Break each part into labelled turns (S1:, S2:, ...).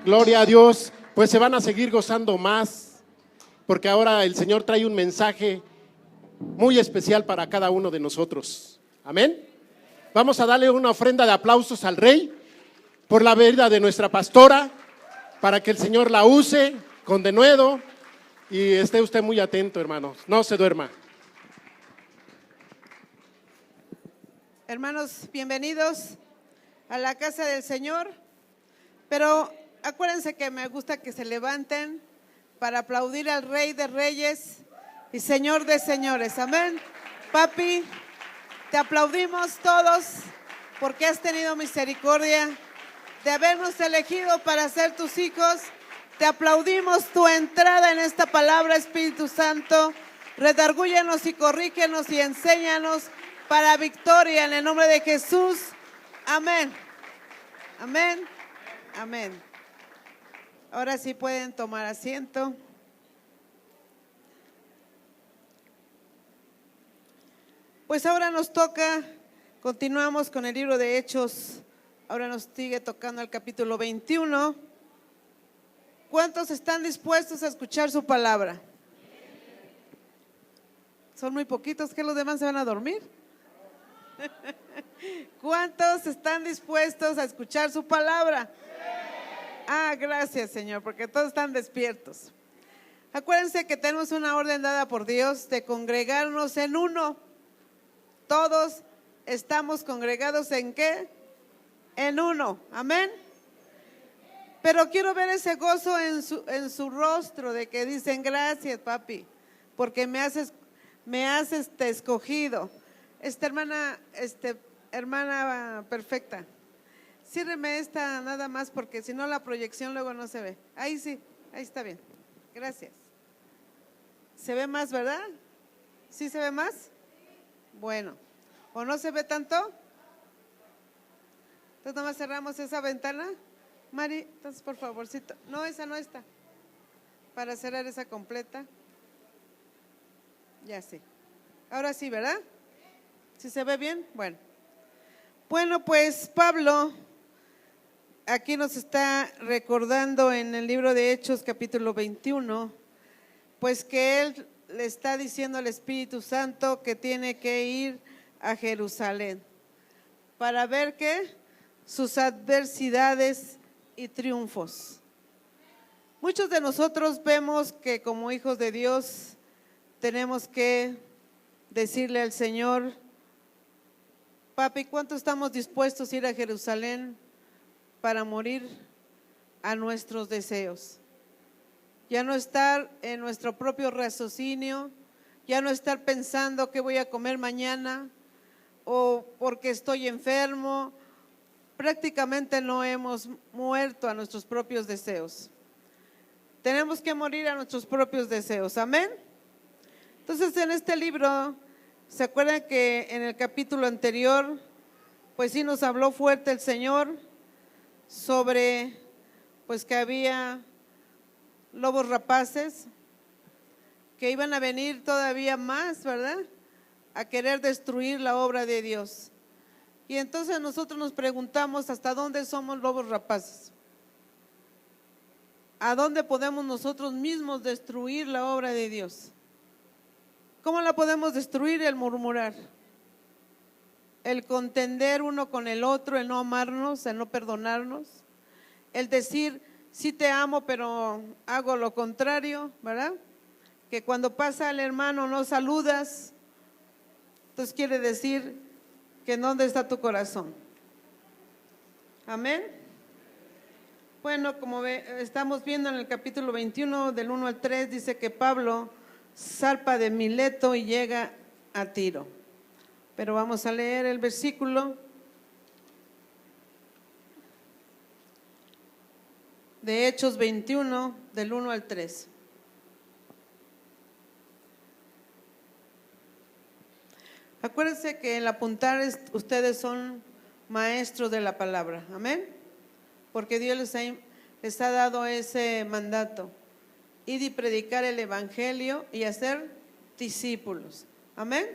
S1: Gloria a Dios. Pues se van a seguir gozando más, porque ahora el Señor trae un mensaje muy especial para cada uno de nosotros. Amén. Vamos a darle una ofrenda de aplausos al Rey por la vida de nuestra pastora, para que el Señor la use con denuedo. Y esté usted muy atento, hermanos, no se duerma.
S2: Hermanos, bienvenidos a la casa del Señor. Pero acuérdense que me gusta que se levanten para aplaudir al Rey de Reyes y Señor de Señores. Amén. Papi, te aplaudimos todos porque has tenido misericordia de habernos elegido para ser tus hijos. Te aplaudimos tu entrada en esta palabra, Espíritu Santo. Redargúyenos y corrígenos y enséñanos para victoria en el nombre de Jesús. Amén. Amén. Amén. Ahora sí pueden tomar asiento. Pues ahora nos toca, continuamos con el libro de Hechos. Ahora nos sigue tocando el capítulo 21. ¿Cuántos están dispuestos a escuchar su palabra? Son muy poquitos, ¿que los demás se van a dormir? ¿Cuántos están dispuestos a escuchar su palabra? Ah, gracias, Señor, porque todos están despiertos. Acuérdense que tenemos una orden dada por Dios de congregarnos en uno. Todos estamos congregados ¿en qué? En uno. Amén. Pero quiero ver ese gozo en su rostro de que dicen gracias, papi, porque me has escogido. Hermana perfecta, círreme esta nada más porque si no la proyección luego no se ve. Ahí sí, ahí está bien. Gracias. ¿Se ve más, verdad? ¿Sí se ve más? Bueno, ¿o no se ve tanto? Entonces nomás cerramos esa ventana. Mari, entonces por favorcito. No, esa no está. Para cerrar esa completa. Ya sí. Ahora sí, ¿verdad? ¿Sí se ve bien? Bueno, pues Pablo aquí nos está recordando en el libro de Hechos capítulo 21, pues que él le está diciendo al Espíritu Santo que tiene que ir a Jerusalén para ver ¿qué? Sus adversidades y triunfos. Muchos de nosotros vemos que como hijos de Dios tenemos que decirle al Señor: papi, ¿cuánto estamos dispuestos a ir a Jerusalén para morir a nuestros deseos? Ya no estar en nuestro propio raciocinio, ya no estar pensando qué voy a comer mañana o porque estoy enfermo. Prácticamente no hemos muerto a nuestros propios deseos. Tenemos que morir a nuestros propios deseos. Amén. Entonces en este libro, ¿se acuerdan que en el capítulo anterior, pues sí nos habló fuerte el Señor sobre, pues que había lobos rapaces que iban a venir todavía más, ¿verdad? A querer destruir la obra de Dios. Y entonces nosotros nos preguntamos, ¿hasta dónde somos lobos rapaces? ¿A dónde podemos nosotros mismos destruir la obra de Dios? ¿Cómo la podemos destruir? El murmurar, el contender uno con el otro, el no amarnos, el no perdonarnos, el decir sí te amo pero hago lo contrario, ¿verdad? Que cuando pasa el hermano no saludas, entonces quiere decir que ¿dónde está tu corazón? Amén. Bueno, como estamos viendo en el capítulo 21 del 1 al 3, dice que Pablo zarpa de Mileto y llega a Tiro. Pero vamos a leer el versículo de Hechos 21 del 1 al 3. Acuérdense que el apuntar ustedes son maestros de la palabra. Amén. Porque Dios les ha dado ese mandato: ir y predicar el evangelio y hacer discípulos. Amén.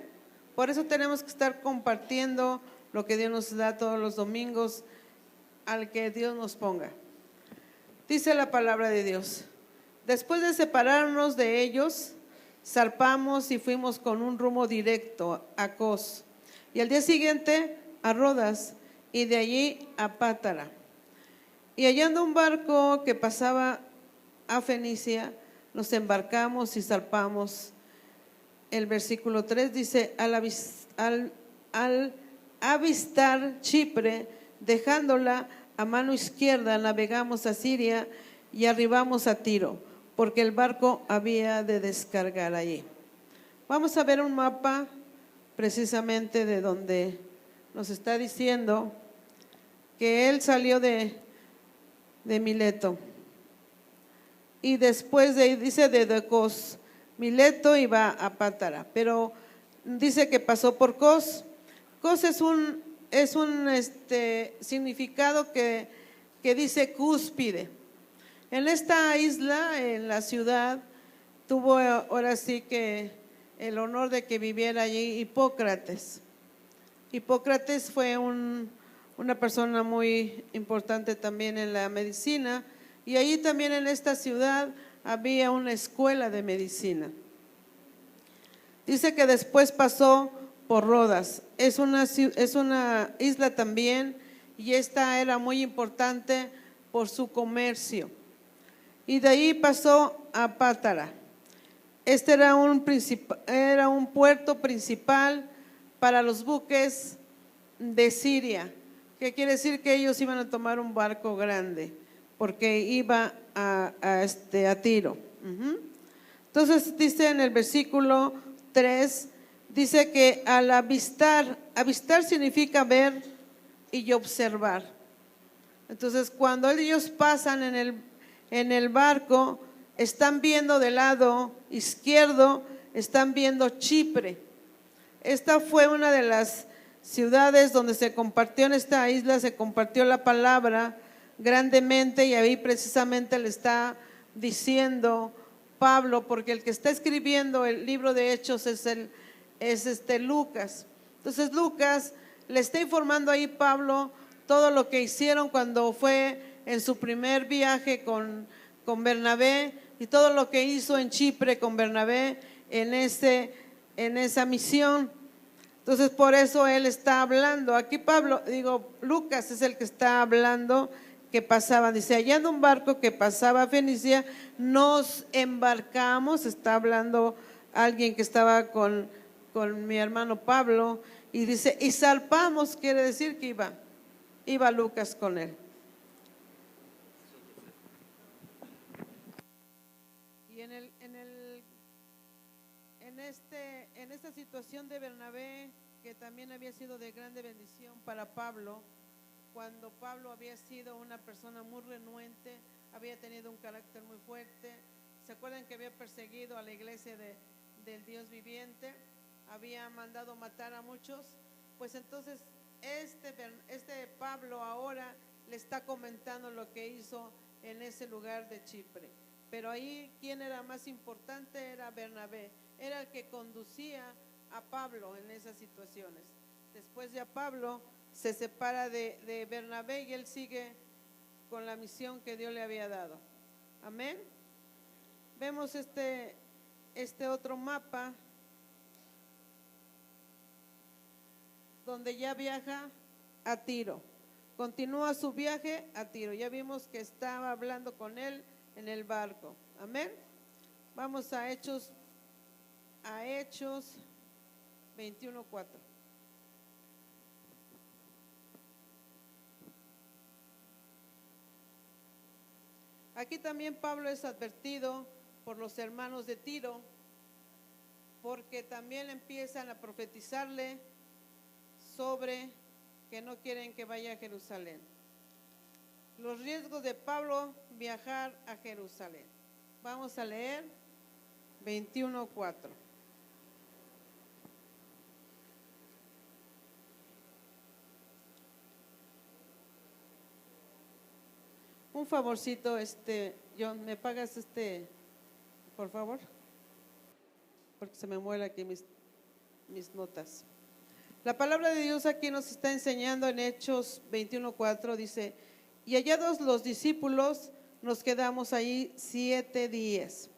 S2: Por eso tenemos que estar compartiendo lo que Dios nos da todos los domingos al que Dios nos ponga. Dice la palabra de Dios: después de separarnos de ellos, zarpamos y fuimos con un rumbo directo a Cos, y al día siguiente a Rodas, y de allí a Pátara. Y hallando un barco que pasaba a Fenicia, nos embarcamos y zarpamos. El versículo 3 dice: al avistar Chipre, dejándola a mano izquierda, navegamos a Siria y arribamos a Tiro, porque el barco había de descargar allí. Vamos a ver un mapa precisamente de donde nos está diciendo que él salió de Mileto. Y después dice de Cos, Mileto, y va a Pátara, pero dice que pasó por Cos. Cos es un significado que dice cúspide. En esta isla, en la ciudad, tuvo ahora sí que el honor de que viviera allí Hipócrates. Hipócrates fue una persona muy importante también en la medicina, y allí también en esta ciudad había una escuela de medicina. Dice que después pasó por Rodas. Es una isla también, y esta era muy importante por su comercio. Y de ahí pasó a Pátara. Este era un puerto principal para los buques de Siria, que quiere decir que ellos iban a tomar un barco grande, porque iba a Tiro. Entonces dice en el versículo 3, dice que al avistar significa ver y observar. Entonces cuando ellos pasan en el barco, están viendo del lado izquierdo, están viendo Chipre. Esta fue una de las ciudades donde se compartió, en esta isla se compartió la palabra grandemente, y ahí precisamente le está diciendo Pablo, porque el que está escribiendo el libro de Hechos es Lucas. Entonces Lucas le está informando ahí Pablo todo lo que hicieron cuando fue en su primer viaje con Bernabé, y todo lo que hizo en Chipre con Bernabé en esa misión. Entonces por eso él está hablando aquí, Lucas es el que está hablando que pasaba, dice, hallando un barco que pasaba a Fenicia, nos embarcamos. Está hablando alguien que estaba con mi hermano Pablo, y dice, y zarpamos, quiere decir que iba Lucas con él. Y en esta situación de Bernabé, que también había sido de grande bendición para Pablo, cuando Pablo había sido una persona muy renuente, había tenido un carácter muy fuerte. ¿Se acuerdan que había perseguido a la iglesia del Dios viviente? Había mandado matar a muchos. Pues entonces este Pablo ahora le está comentando lo que hizo en ese lugar de Chipre. Pero ahí, ¿quién era más importante? Era Bernabé, era el que conducía a Pablo en esas situaciones. Después ya Pablo se separa de Bernabé, y él sigue con la misión que Dios le había dado. Amén. Vemos este otro mapa donde ya viaja a Tiro. Continúa su viaje a Tiro. Ya vimos que estaba hablando con él en el barco. Amén. Vamos a Hechos 21:4. Aquí también Pablo es advertido por los hermanos de Tiro, porque también empiezan a profetizarle sobre que no quieren que vaya a Jerusalén. Los riesgos de Pablo viajar a Jerusalén. Vamos a leer 21:4. Un favorcito, John, ¿me pagas por favor? Porque se me mueven aquí mis notas. La palabra de Dios aquí nos está enseñando en Hechos 21:4, dice, y hallados los discípulos, nos quedamos ahí 7 días.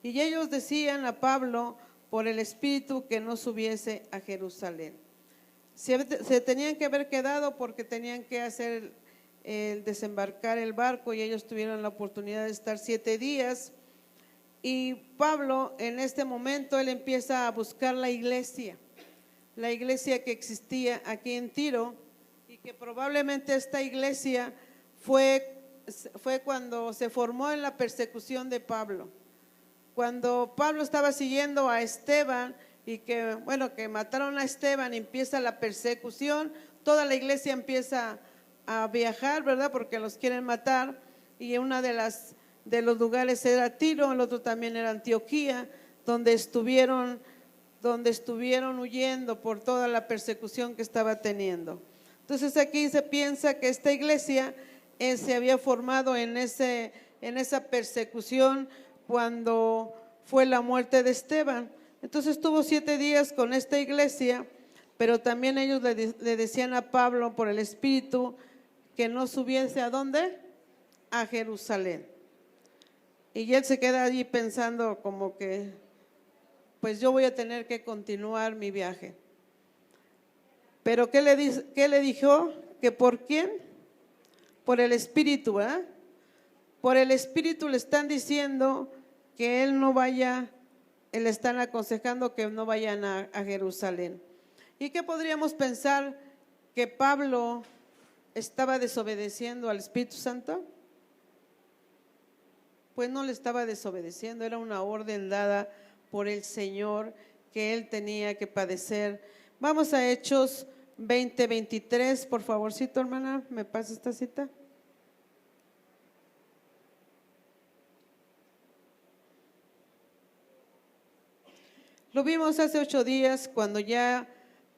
S2: Y ellos decían a Pablo por el Espíritu que no subiese a Jerusalén. Se tenían que haber quedado porque tenían que hacer el desembarcar el barco y ellos tuvieron la oportunidad de estar 7 días. Y Pablo en este momento él empieza a buscar la iglesia que existía aquí en Tiro, y que probablemente esta iglesia fue cuando se formó en la persecución de Pablo. Cuando Pablo estaba siguiendo a Esteban y que mataron a Esteban, y empieza la persecución, toda la iglesia empieza a viajar, ¿verdad? Porque los quieren matar, y una de los lugares era Tiro, el otro también era Antioquía, donde estuvieron huyendo por toda la persecución que estaba teniendo. Entonces aquí se piensa que esta iglesia se había formado en esa persecución cuando fue la muerte de Esteban. Entonces estuvo 7 días con esta iglesia, pero también ellos le decían a Pablo por el Espíritu que no subiese ¿a dónde? A Jerusalén. Y él se queda allí pensando como que pues yo voy a tener que continuar mi viaje. Pero ¿qué le dijo? ¿Que por quién? Por el Espíritu, ¿verdad? Por el Espíritu le están diciendo que él no vaya, le están aconsejando que no vayan a Jerusalén. ¿Y qué podríamos pensar? ¿Que Pablo estaba desobedeciendo al Espíritu Santo? Pues no le estaba desobedeciendo, era una orden dada por el Señor que él tenía que padecer. Vamos a Hechos 20:23, por favorcito, hermana, ¿me pasa esta cita? Lo vimos hace 8 días cuando ya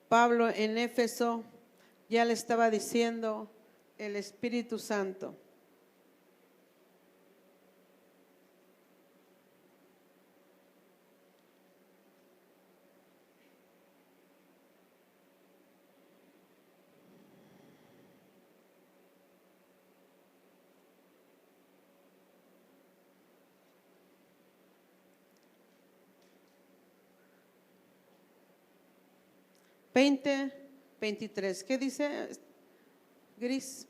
S2: Pablo en Éfeso ya le estaba diciendo el Espíritu Santo. Veinte, 23. ¿Qué dice? Gris.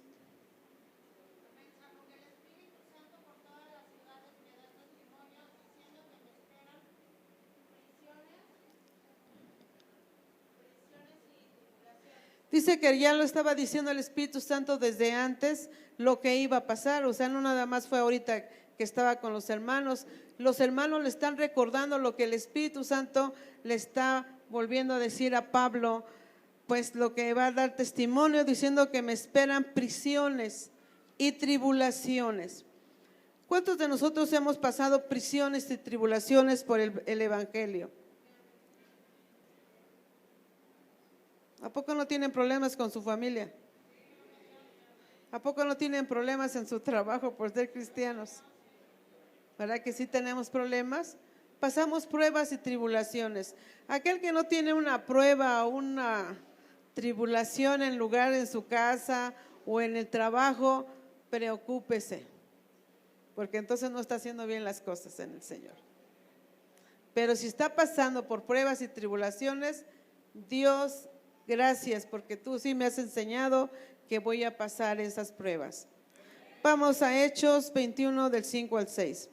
S2: Dice que ya lo estaba diciendo el Espíritu Santo desde antes lo que iba a pasar, o sea, no nada más fue ahorita que estaba con los hermanos le están recordando lo que el Espíritu Santo le está volviendo a decir a Pablo, pues lo que va a dar testimonio diciendo que me esperan prisiones y tribulaciones. ¿Cuántos de nosotros hemos pasado prisiones y tribulaciones por el Evangelio? ¿A poco no tienen problemas con su familia? ¿A poco no tienen problemas en su trabajo por ser cristianos? ¿Verdad que sí tenemos problemas? Pasamos pruebas y tribulaciones. Aquel que no tiene una prueba o una tribulación en su casa o en el trabajo, preocúpese, porque entonces no está haciendo bien las cosas en el Señor. Pero si está pasando por pruebas y tribulaciones, Dios, gracias, porque tú sí me has enseñado que voy a pasar esas pruebas. Vamos a Hechos 21 del 5 al 6.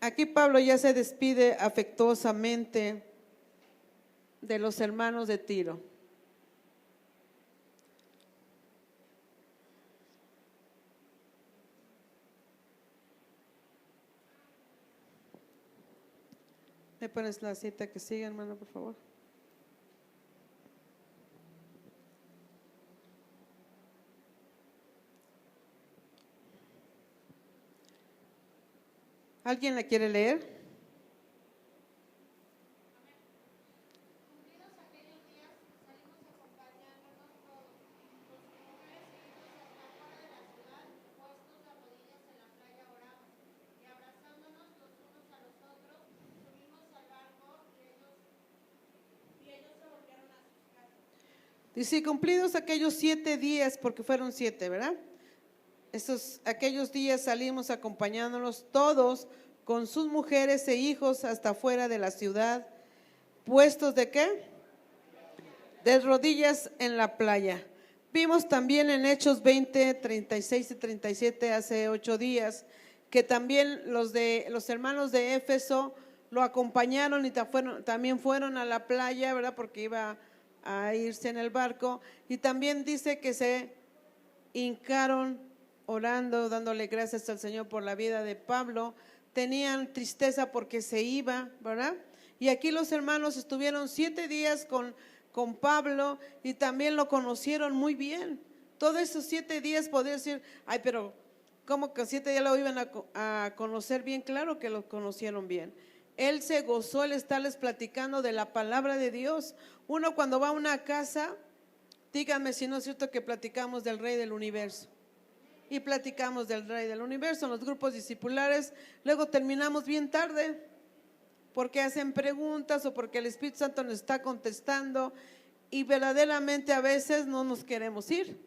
S2: Aquí Pablo ya se despide afectuosamente de los hermanos de Tiro. ¿Me pones la cita que sigue, hermano, por favor? ¿Alguien la quiere leer? Dice, cumplidos aquellos 7 días, porque fueron 7, ¿verdad? Aquellos días salimos acompañándonos todos con sus mujeres e hijos hasta fuera de la ciudad, puestos ¿de qué? De rodillas en la playa. Vimos también en Hechos 20, 36 y 37 hace 8 días que también los hermanos de Éfeso lo acompañaron y también fueron a la playa, ¿verdad? Porque iba a irse en el barco, y también dice que se hincaron orando, dándole gracias al Señor por la vida de Pablo. Tenían tristeza porque se iba, ¿verdad? Y aquí los hermanos estuvieron 7 días con Pablo y también lo conocieron muy bien. Todos esos 7 días podría decir, ay, pero ¿cómo que 7 días lo iban a conocer bien? Claro que lo conocieron bien. Él se gozó el estarles platicando de la palabra de Dios. Uno cuando va a una casa, díganme si no es cierto que platicamos del Rey del Universo. Y platicamos del Rey del Universo en los grupos discipulares. Luego terminamos bien tarde porque hacen preguntas o porque el Espíritu Santo nos está contestando y verdaderamente a veces no nos queremos ir,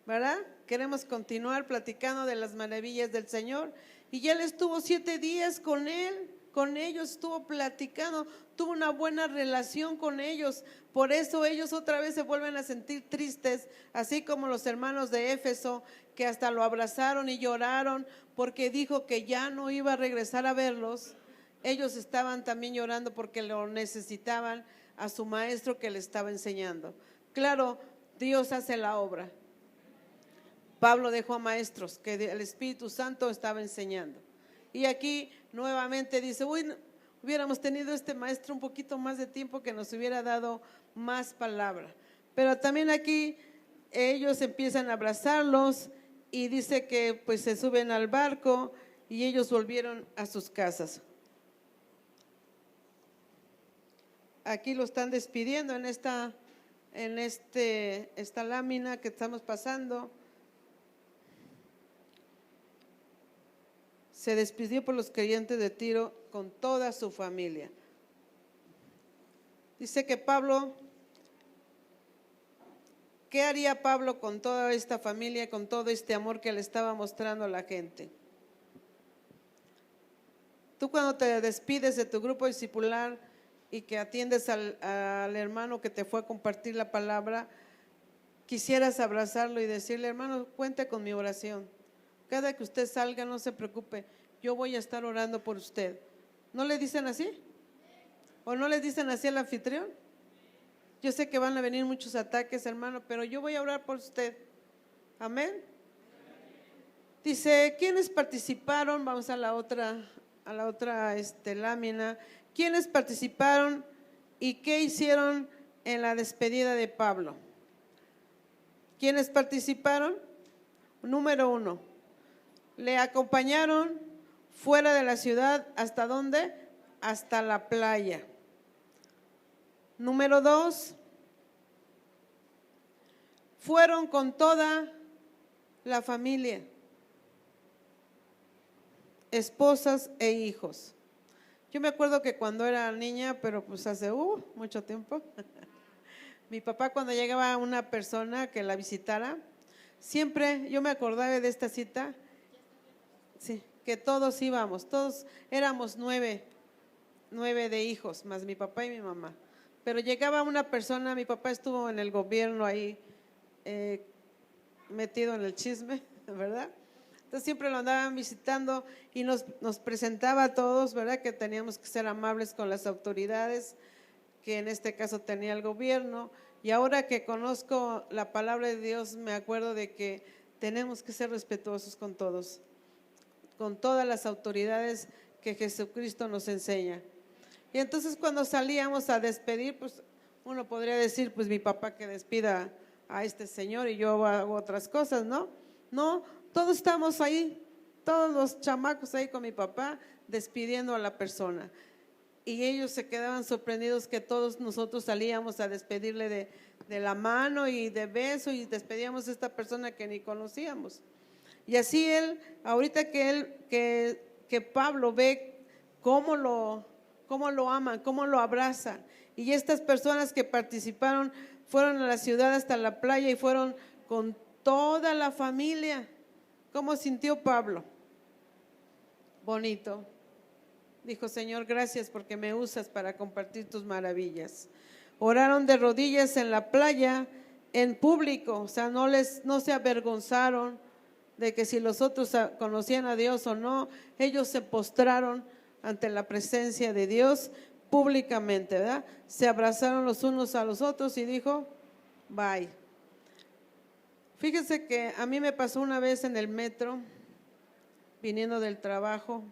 S2: ¿verdad? Queremos continuar platicando de las maravillas del Señor. Y Él estuvo 7 días con ellos, estuvo platicando, tuvo una buena relación con ellos. Por eso ellos otra vez se vuelven a sentir tristes, así como los hermanos de Éfeso, que hasta lo abrazaron y lloraron porque dijo que ya no iba a regresar a verlos. Ellos estaban también llorando porque lo necesitaban a su maestro que le estaba enseñando. Claro, Dios hace la obra. Pablo dejó a maestros que el Espíritu Santo estaba enseñando. Y aquí nuevamente dice, hubiéramos tenido este maestro un poquito más de tiempo que nos hubiera dado más palabra. Pero también aquí ellos empiezan a abrazarlos y dice que pues se suben al barco y ellos volvieron a sus casas. Aquí lo están despidiendo en esta lámina que estamos pasando. Se despidió por los creyentes de Tiro con toda su familia. Dice que Pablo, ¿qué haría Pablo con toda esta familia, con todo este amor que le estaba mostrando a la gente? Tú cuando te despides de tu grupo discipular y que atiendes al hermano que te fue a compartir la palabra, quisieras abrazarlo y decirle, hermano, cuente con mi oración. Cada que usted salga, no se preocupe, yo voy a estar orando por usted. ¿No le dicen así? ¿O no le dicen así al anfitrión? Yo sé que van a venir muchos ataques, hermano, pero yo voy a orar por usted. Amén. Dice, ¿quiénes participaron? Vamos a la otra lámina. ¿Quiénes participaron y qué hicieron en la despedida de Pablo? ¿Quiénes participaron? Número 1. Le acompañaron fuera de la ciudad, ¿hasta dónde? Hasta la playa. Número 2, fueron con toda la familia, esposas e hijos. Yo me acuerdo que cuando era niña, pero pues hace mucho tiempo, mi papá cuando llegaba una persona que la visitara, siempre yo me acordaba de esta cita. Sí, que todos íbamos, todos éramos 9 de hijos, más mi papá y mi mamá. Pero llegaba una persona, mi papá estuvo en el gobierno ahí, metido en el chisme, ¿verdad? Entonces siempre lo andaban visitando y nos presentaba a todos, ¿verdad? Que teníamos que ser amables con las autoridades, que en este caso tenía el gobierno. Y ahora que conozco la palabra de Dios, me acuerdo de que tenemos que ser respetuosos con todos, con todas las autoridades que Jesucristo nos enseña. Y entonces cuando salíamos a despedir, pues uno podría decir, pues mi papá que despida a este señor y yo hago otras cosas, ¿no? No, todos estamos ahí, todos los chamacos ahí con mi papá despidiendo a la persona. Y ellos se quedaban sorprendidos que todos nosotros salíamos a despedirle de la mano y de beso y despedíamos a esta persona que ni conocíamos. Y así ahorita que Pablo ve cómo lo aman, cómo lo abrazan. Y estas personas que participaron fueron a la ciudad hasta la playa y fueron con toda la familia. ¿Cómo sintió Pablo? Bonito. Dijo, Señor, gracias porque me usas para compartir tus maravillas. Oraron de rodillas en la playa, en público, o sea, no se avergonzaron de que si los otros conocían a Dios o no, ellos se postraron ante la presencia de Dios públicamente, ¿verdad? Se abrazaron los unos a los otros y dijo, bye. Fíjense que a mí me pasó una vez en el metro, viniendo del trabajo,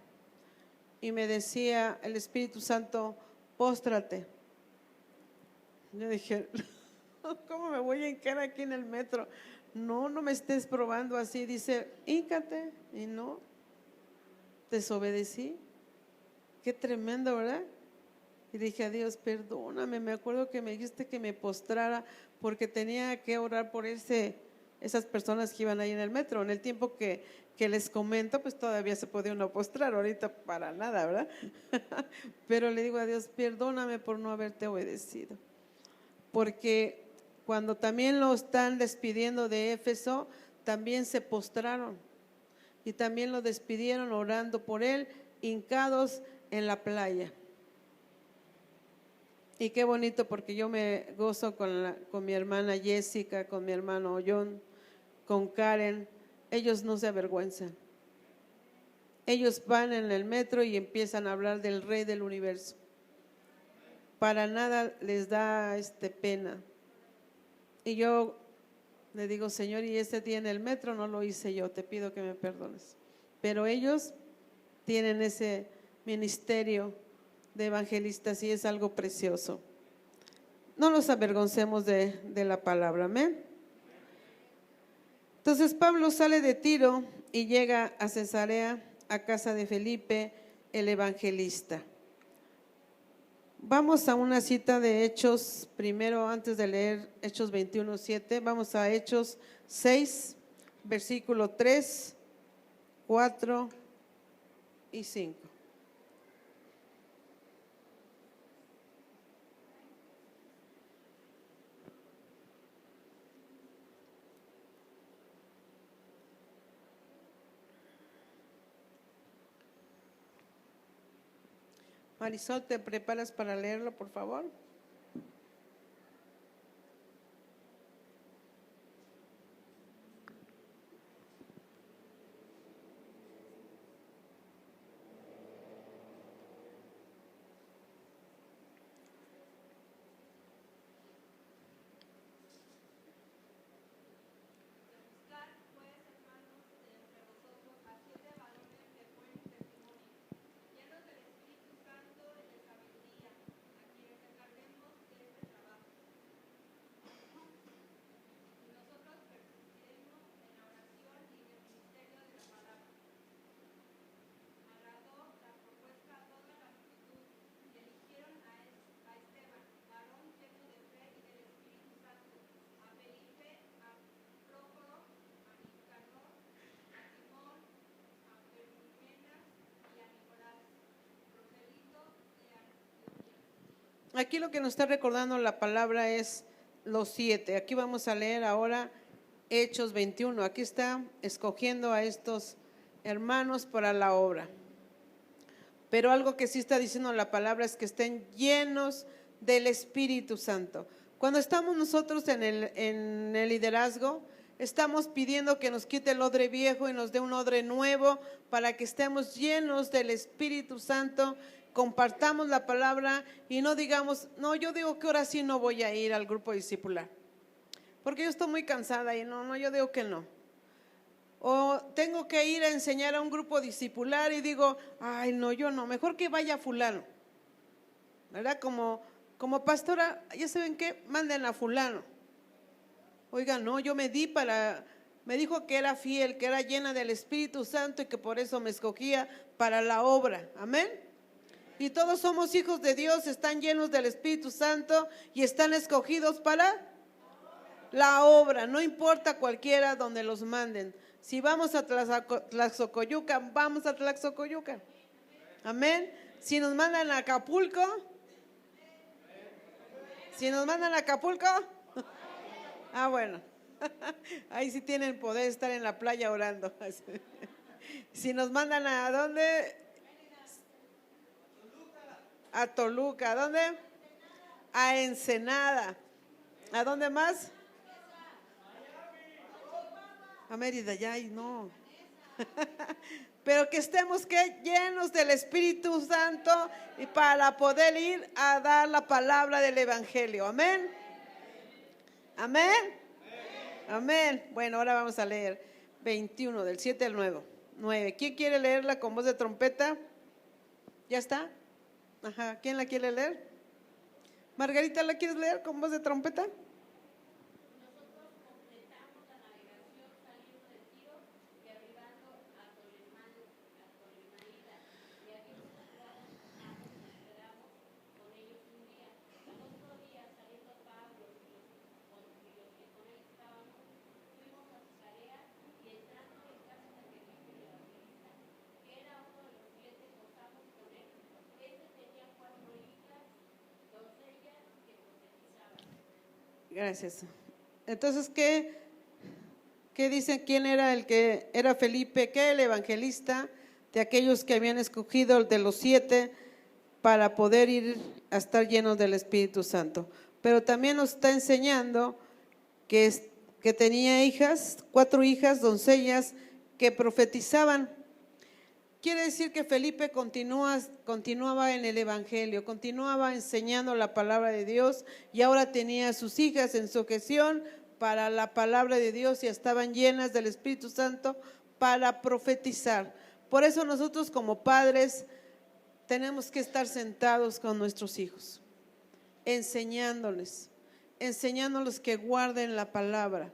S2: y me decía el Espíritu Santo, póstrate. Yo dije, ¿cómo me voy a hincar aquí en el metro? No me estés probando así. Dice, híncate. Y no, desobedecí. Qué tremendo, ¿verdad? Y dije, a Dios, perdóname. Me acuerdo que me dijiste que me postrara porque tenía que orar por esas personas que iban ahí en el metro. En el tiempo que les comento, pues todavía se podía uno postrar, ahorita para nada, ¿verdad? Pero le digo a Dios, perdóname por no haberte obedecido. Porque cuando también lo están despidiendo de Éfeso, también se postraron y también lo despidieron orando por él, hincados en la playa. Y qué bonito, porque yo me gozo con mi hermana Jessica, con mi hermano John, con Karen. Ellos no se avergüenzan. Ellos van en el metro y empiezan a hablar del Rey del universo. Para nada les da pena. Y yo le digo, Señor, y ese día en el metro no lo hice yo, te pido que me perdones. Pero ellos tienen ese ministerio de evangelistas y es algo precioso. No nos avergoncemos de la palabra, amén. Entonces Pablo sale de Tiro y llega a Cesarea, a casa de Felipe, el evangelista. Vamos a una cita de Hechos, primero antes de leer Hechos 21:7, vamos a Hechos 6, versículo 3, 4 y 5. Marisol, ¿te preparas para leerlo, por favor? Aquí lo que nos está recordando la palabra es los 7. Aquí vamos a leer ahora Hechos 21. Aquí está escogiendo a estos hermanos para la obra. Pero algo que sí está diciendo la palabra es que estén llenos del Espíritu Santo. Cuando estamos nosotros en el liderazgo, estamos pidiendo que nos quite el odre viejo y nos dé un odre nuevo para que estemos llenos del Espíritu Santo, compartamos la palabra y no digamos, no, yo digo que ahora sí no voy a ir al grupo discipular, porque yo estoy muy cansada y no, yo digo que no. O tengo que ir a enseñar a un grupo discipular y digo, ay no, yo no, mejor que vaya fulano, ¿verdad? Como pastora, ya saben qué, manden a fulano. Oiga, no, yo me dijo que era fiel, que era llena del Espíritu Santo y que por eso me escogía para la obra, amén. Y todos somos hijos de Dios, están llenos del Espíritu Santo y están escogidos para la obra, no importa cualquiera donde los manden. Si vamos a Tlaxocoyuca, vamos a Tlaxocoyuca, amén. Si nos mandan a Acapulco, bueno, Ahí sí tienen poder estar en la playa orando. Si nos mandan a dónde, a Toluca, ¿a dónde? A Ensenada. ¿A dónde más? A Mérida, ya, y no. Pero que estemos llenos del Espíritu Santo y para poder ir a dar la palabra del Evangelio. Amén. Amén. Amén. Bueno, ahora vamos a leer 21 del 7 al 9. ¿Quién quiere leerla con voz de trompeta? ¿Ya está? Ajá. ¿Quién la quiere leer? Margarita, ¿la quieres leer con voz de trompeta? Gracias. Entonces, ¿qué dicen? ¿Quién era el que era Felipe? ¿Qué? El evangelista de aquellos que habían escogido, de los 7, para poder ir a estar llenos del Espíritu Santo. Pero también nos está enseñando que tenía 4 hijas, doncellas, que profetizaban. Quiere decir que Felipe continuaba en el Evangelio, continuaba enseñando la palabra de Dios, y ahora tenía a sus hijas en sujeción para la palabra de Dios y estaban llenas del Espíritu Santo para profetizar. Por eso nosotros como padres tenemos que estar sentados con nuestros hijos, enseñándoles que guarden la palabra.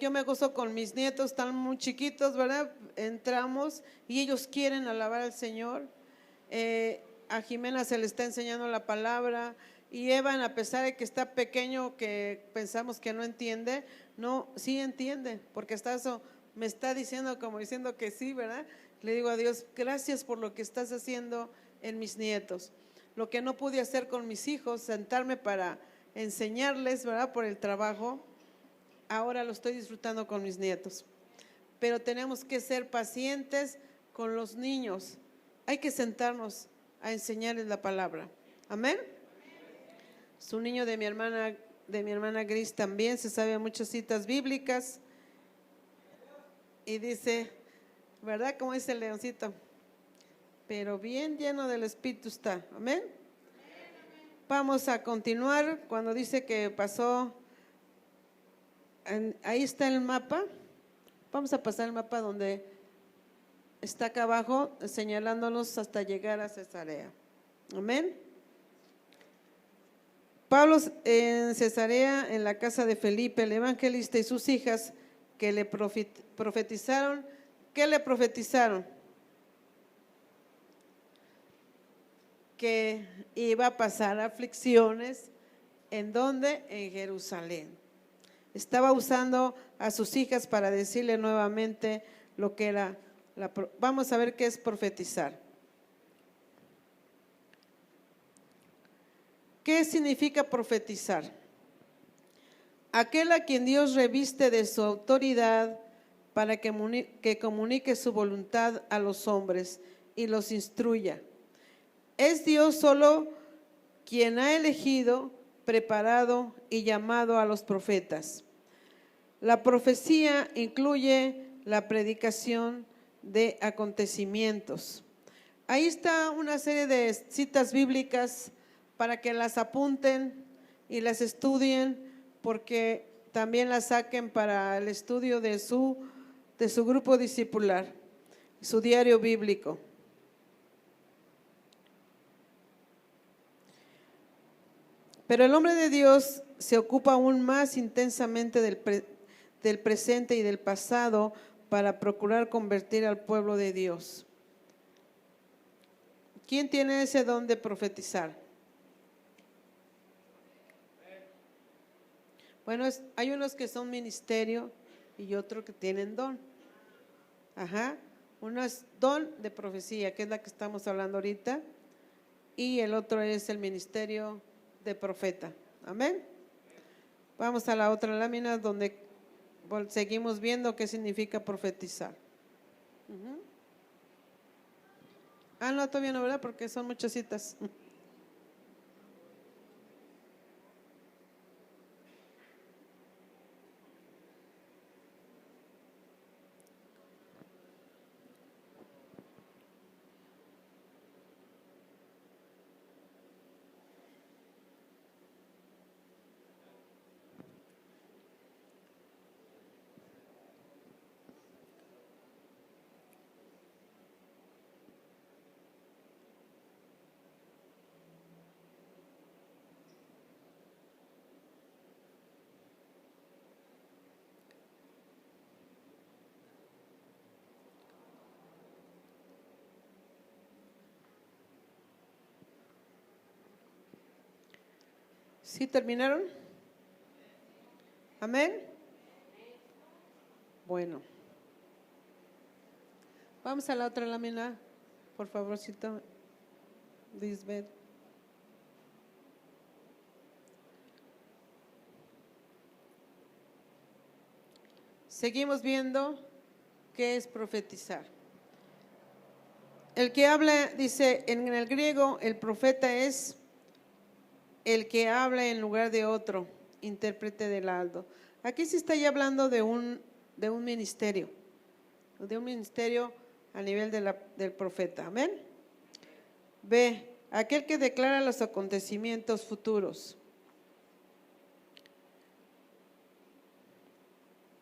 S2: Yo me gozo con mis nietos, están muy chiquitos, ¿verdad? Entramos y ellos quieren alabar al Señor. A Jimena se le está enseñando la palabra, y Evan, a pesar de que está pequeño, que pensamos que no entiende, no, sí entiende, porque me está diciendo, como diciendo que sí, ¿verdad? Le digo a Dios, gracias por lo que estás haciendo en mis nietos. Lo que no pude hacer con mis hijos, sentarme para enseñarles, ¿verdad? Por el trabajo, ahora lo estoy disfrutando con mis nietos. Pero tenemos que ser pacientes con los niños. Hay que sentarnos a enseñarles la palabra. Amén. Su niño de mi hermana Gris también se sabe muchas citas bíblicas. Y dice, ¿verdad? Como dice el leoncito, pero bien lleno del Espíritu está. Amén. Vamos a continuar cuando dice que pasó. Ahí está el mapa. Vamos a pasar el mapa donde está acá abajo, señalándonos hasta llegar a Cesarea. Amén. Pablo en Cesarea, en la casa de Felipe el evangelista y sus hijas, que le profetizaron. ¿Qué le profetizaron? Que iba a pasar aflicciones. ¿En dónde? En Jerusalén. Estaba usando a sus hijas para decirle nuevamente lo que era vamos a ver qué es profetizar. ¿Qué significa profetizar? Aquel a quien Dios reviste de su autoridad para que comunique su voluntad a los hombres y los instruya. Es Dios solo quien ha elegido, preparado y llamado a los profetas. La profecía incluye la predicación de acontecimientos. Ahí está una serie de citas bíblicas para que las apunten y las estudien, porque también las saquen para el estudio de su grupo discipular, su diario bíblico. Pero el hombre de Dios se ocupa aún más intensamente del presente y del pasado para procurar convertir al pueblo de Dios. ¿Quién tiene ese don de profetizar? Bueno, hay unos que son ministerio y otros que tienen don. Ajá. Uno es don de profecía, que es la que estamos hablando ahorita, y el otro es el ministerio de profeta. Amén. Vamos a la otra lámina donde seguimos viendo qué significa profetizar. No, todavía no, ¿verdad? Porque son muchas citas. ¿Sí terminaron? ¿Amén? Bueno. Vamos a la otra lámina, por favorcito, Lisbeth. Seguimos viendo qué es profetizar. El que habla, dice en el griego, el profeta es el que habla en lugar de otro, intérprete del aldo. Aquí se está ya hablando de un ministerio, a nivel del profeta. Amén. B, aquel que declara los acontecimientos futuros.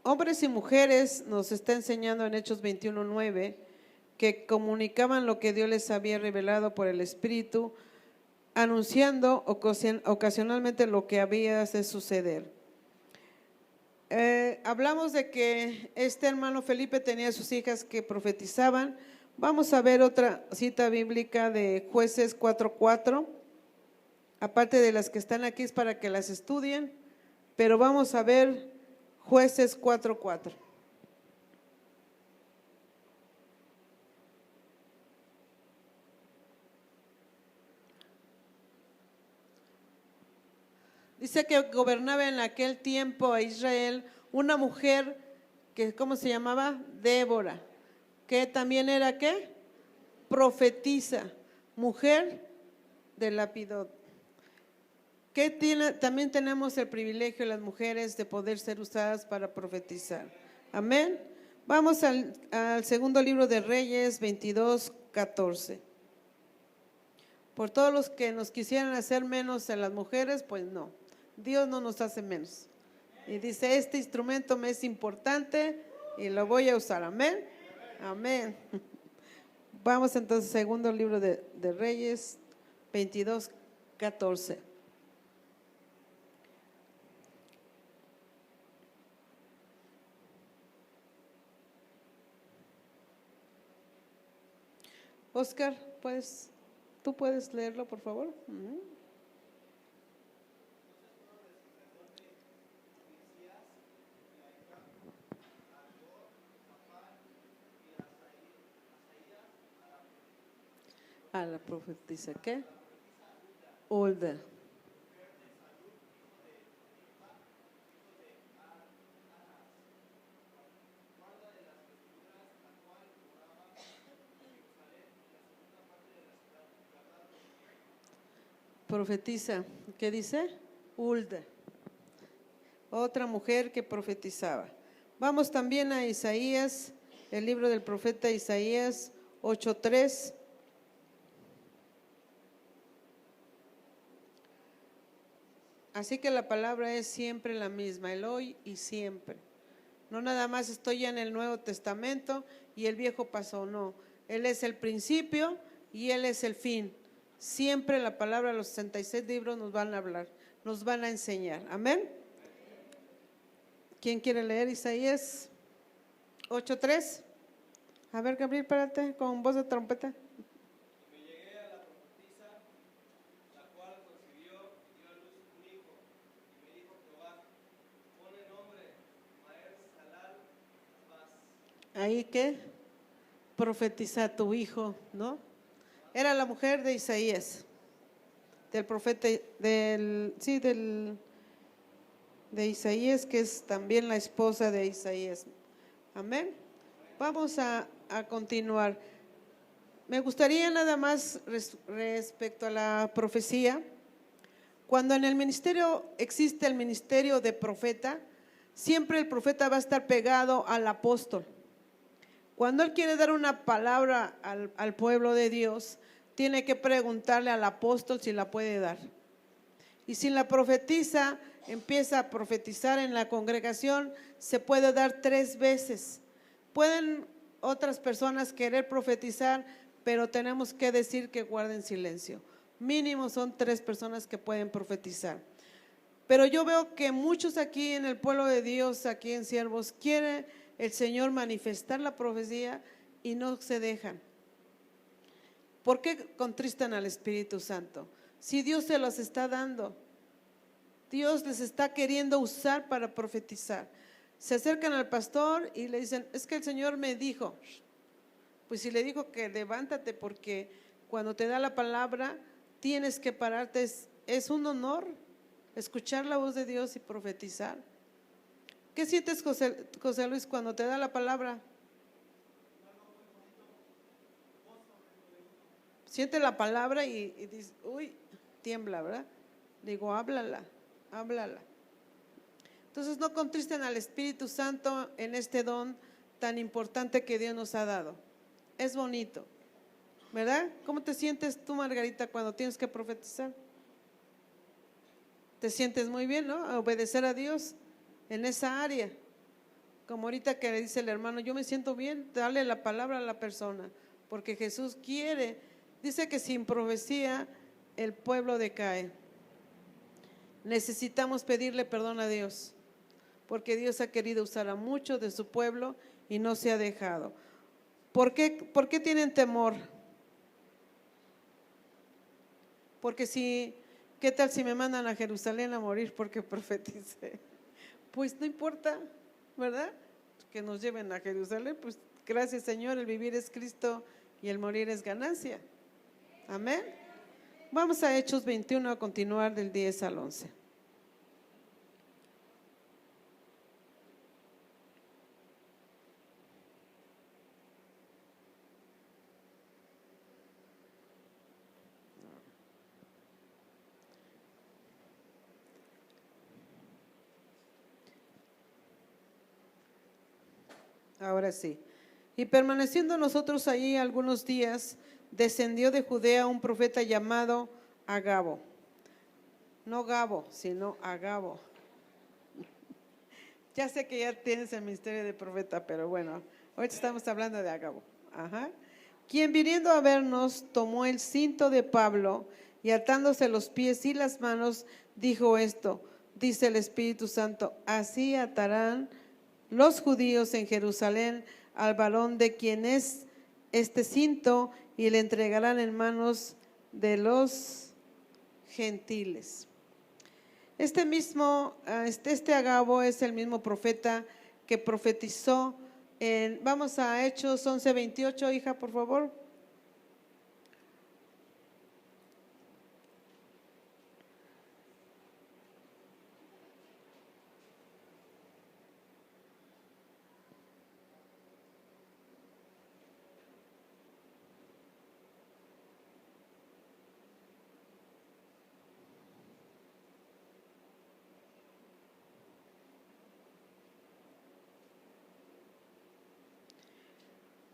S2: Hombres y mujeres, nos está enseñando en Hechos 21:9, que comunicaban lo que Dios les había revelado por el Espíritu, anunciando ocasionalmente lo que había de suceder. Hablamos de que este hermano Felipe tenía sus hijas que profetizaban. Vamos a ver otra cita bíblica de Jueces 4:4, aparte de las que están aquí es para que las estudien, pero vamos a ver Jueces 4:4. Dice que gobernaba en aquel tiempo a Israel una mujer que, ¿cómo se llamaba? Débora, que también era, ¿qué? Profetisa, mujer de Lapidot. También tenemos el privilegio las mujeres de poder ser usadas para profetizar. Amén. Vamos al segundo libro de Reyes 22:14. Por todos los que nos quisieran hacer menos a las mujeres, pues no. Dios no nos hace menos. Y dice, este instrumento me es importante y lo voy a usar. Amén. Amén. Vamos entonces, segundo libro de Reyes 22:14. Oscar, ¿tú puedes leerlo, por favor? La profetisa, ¿qué? Hulda. Profetiza, ¿qué dice? Hulda. Otra mujer que profetizaba. Vamos también a Isaías, el libro del profeta Isaías 8:3. Así que la palabra es siempre la misma, el hoy y siempre. No nada más estoy ya en el Nuevo Testamento y el Viejo pasó, no. Él es el principio y Él es el fin. Siempre la palabra, los 66 libros nos van a hablar, nos van a enseñar. Amén. ¿Quién quiere leer Isaías 8:3? A ver, Gabriel, párate con voz de trompeta. Ahí que profetiza tu hijo, ¿no? Era la mujer de Isaías, del profeta, del de Isaías, que es también la esposa de Isaías. Amén. Vamos a continuar. Me gustaría nada más respecto a la profecía. Cuando en el ministerio existe el ministerio de profeta, siempre el profeta va a estar pegado al apóstol. Cuando él quiere dar una palabra al pueblo de Dios, tiene que preguntarle al apóstol si la puede dar. Y si la profetiza, empieza a profetizar en la congregación, se puede dar 3 veces. Pueden otras personas querer profetizar, pero tenemos que decir que guarden silencio. Mínimo son 3 personas que pueden profetizar. Pero yo veo que muchos aquí en el pueblo de Dios, aquí en Siervos, quiere el Señor manifestar la profecía y no se dejan. ¿Por qué contristan al Espíritu Santo? Si Dios se los está dando, Dios les está queriendo usar para profetizar. Se acercan al pastor y le dicen, es que el Señor me dijo. Pues si le dijo que levántate, porque cuando te da la palabra tienes que pararte. Es un honor escuchar la voz de Dios y profetizar. ¿Qué sientes, José Luis, cuando te da la palabra? Siente la palabra y dice, uy, tiembla, ¿verdad? Digo, háblala. Entonces no contristen al Espíritu Santo en este don tan importante que Dios nos ha dado. Es bonito, ¿verdad? ¿Cómo te sientes tú, Margarita, cuando tienes que profetizar? Te sientes muy bien, ¿no? A obedecer a Dios en esa área. Como ahorita que le dice el hermano, yo me siento bien, darle la palabra a la persona, porque Jesús quiere. Dice que sin profecía el pueblo decae. Necesitamos pedirle perdón a Dios, porque Dios ha querido usar a muchos de su pueblo y no se ha dejado. ¿Por qué tienen temor? Porque ¿qué tal si me mandan a Jerusalén a morir porque profeticé? Pues no importa, ¿verdad? Que nos lleven a Jerusalén, pues gracias Señor, el vivir es Cristo y el morir es ganancia. Amén. Vamos a Hechos 21 a continuar del 10 al 11. Ahora sí. Y permaneciendo nosotros allí algunos días, descendió de Judea un profeta llamado Agabo. No Gabo, sino Agabo. Ya sé que ya tienes el ministerio de profeta, pero bueno, ahorita estamos hablando de Agabo. Ajá. Quien viniendo a vernos tomó el cinto de Pablo y atándose los pies y las manos, dijo esto, dice el Espíritu Santo, así atarán los judíos en Jerusalén al varón de quien es este cinto y le entregarán en manos de los gentiles. Este Agabo es el mismo profeta que profetizó vamos a Hechos 11:28, hija, por favor.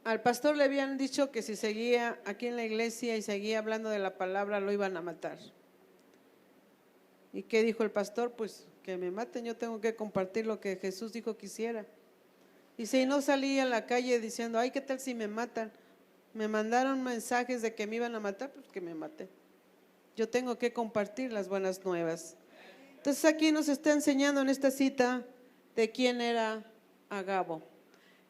S2: Al pastor le habían dicho que si seguía aquí en la iglesia y seguía hablando de la palabra lo iban a matar. ¿Y qué dijo el pastor? Pues que me maten, yo tengo que compartir lo que Jesús dijo que hiciera. Y si no salía a la calle diciendo, ay, ¿qué tal si me matan? Me mandaron mensajes de que me iban a matar, pues que me maten. Yo tengo que compartir las buenas nuevas. Entonces aquí nos está enseñando en esta cita de quién era Agabo.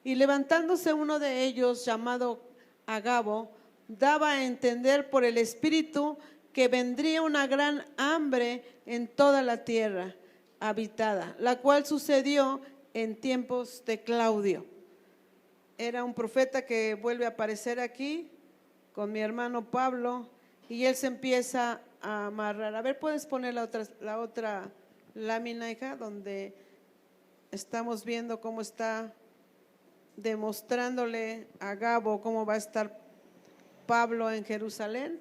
S2: Y levantándose uno de ellos, llamado Agabo, daba a entender por el Espíritu que vendría una gran hambre en toda la tierra habitada, la cual sucedió en tiempos de Claudio. Era un profeta que vuelve a aparecer aquí con mi hermano Pablo y él se empieza a amarrar. A ver, ¿puedes poner la otra lámina, hija, donde estamos viendo cómo está demostrándole a Gabo cómo va a estar Pablo en Jerusalén.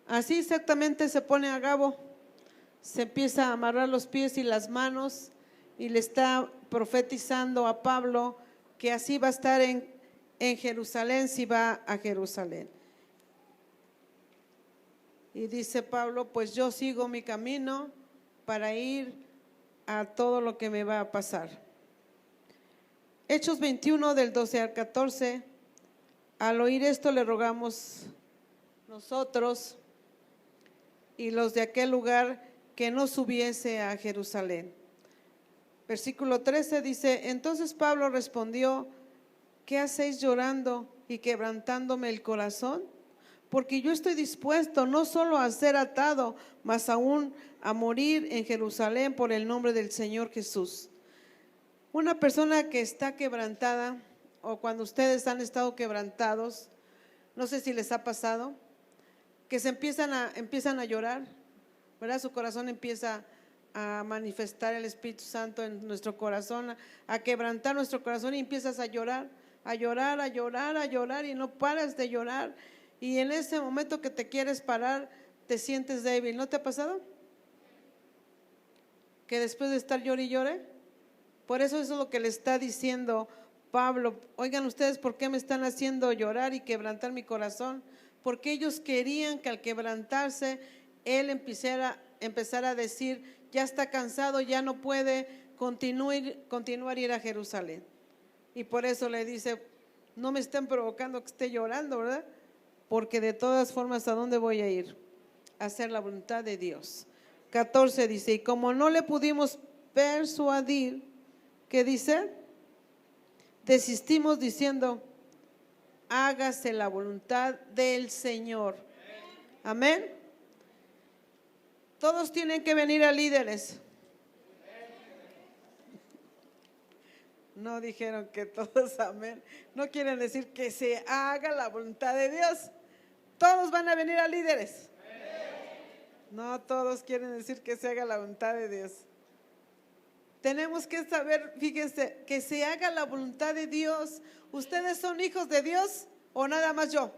S2: Así exactamente se pone a Gabo, se empieza a amarrar los pies y las manos y le está profetizando a Pablo que así va a estar en Jerusalén si va a Jerusalén. Y dice Pablo, pues yo sigo mi camino para ir a todo lo que me va a pasar. Hechos 21 del 12 al 14, al oír esto le rogamos nosotros y los de aquel lugar que no subiese a Jerusalén. Versículo 13 dice, entonces Pablo respondió, ¿qué hacéis llorando y quebrantándome el corazón? Porque yo estoy dispuesto no solo a ser atado, mas aún a morir en Jerusalén por el nombre del Señor Jesús. Una persona que está quebrantada, o cuando ustedes han estado quebrantados, no sé si les ha pasado, que se empiezan a llorar, ¿verdad? Su corazón empieza a manifestar el Espíritu Santo en nuestro corazón, a quebrantar nuestro corazón y empiezas a llorar, a llorar, a llorar, a llorar y no paras de llorar. Y en ese momento que te quieres parar, te sientes débil. ¿No te ha pasado? Que después de estar llore y llore. Por eso es lo que le está diciendo Pablo. Oigan ustedes, ¿por qué me están haciendo llorar y quebrantar mi corazón? Porque ellos querían que al quebrantarse, él empezara a decir, ya está cansado, ya no puede continuar ir a Jerusalén. Y por eso le dice, no me estén provocando que esté llorando, ¿verdad? Porque de todas formas, ¿a dónde voy a ir? A hacer la voluntad de Dios. 14 dice, y como no le pudimos persuadir, ¿qué dice? Desistimos diciendo, hágase la voluntad del Señor. Amén. Todos tienen que venir a líderes. No dijeron que todos, amén. No quieren decir que se haga la voluntad de Dios. Todos van a venir a líderes. No todos quieren decir que se haga la voluntad de Dios. Tenemos que saber, fíjense, que se haga la voluntad de Dios. ¿Ustedes son hijos de Dios o nada más yo?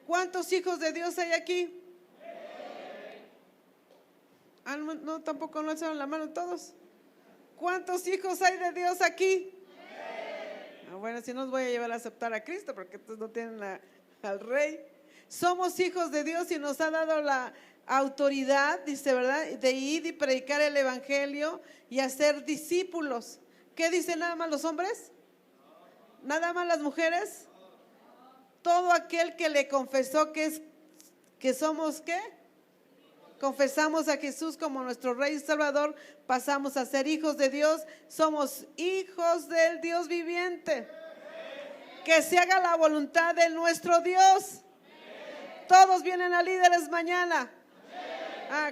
S2: ¿Cuántos hijos de Dios hay aquí? No, tampoco no alzaron la mano todos. ¿Cuántos hijos hay de Dios aquí? Bueno, si no os voy a llevar a aceptar a Cristo, porque entonces no tienen al Rey. Somos hijos de Dios y nos ha dado la autoridad, dice, ¿verdad? De ir y predicar el evangelio y hacer discípulos. ¿Qué dicen nada más los hombres? ¿Nada más las mujeres? Todo aquel que le confesó que somos, ¿qué? Confesamos a Jesús como nuestro Rey y Salvador, pasamos a ser hijos de Dios, somos hijos del Dios viviente. Que se haga la voluntad de nuestro Dios. Todos vienen a líderes mañana.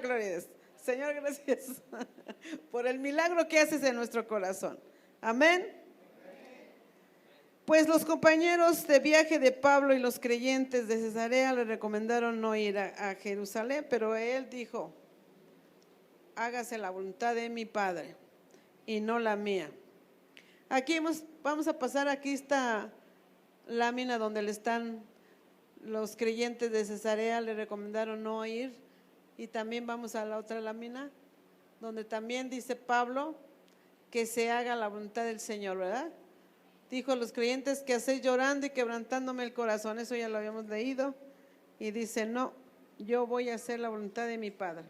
S2: Gloria a Dios. Señor, gracias por el milagro que haces en nuestro corazón. Amén. Pues los compañeros de viaje de Pablo y los creyentes de Cesarea le recomendaron no ir a Jerusalén, pero él dijo, hágase la voluntad de mi Padre y no la mía. Aquí vamos a pasar aquí esta lámina donde le están los creyentes de Cesarea, le recomendaron no ir, y también vamos a la otra lámina donde también dice Pablo que se haga la voluntad del Señor, ¿verdad? Dijo a los creyentes que hacéis llorando y quebrantándome el corazón, eso ya lo habíamos leído, y dice no, yo voy a hacer la voluntad de mi Padre.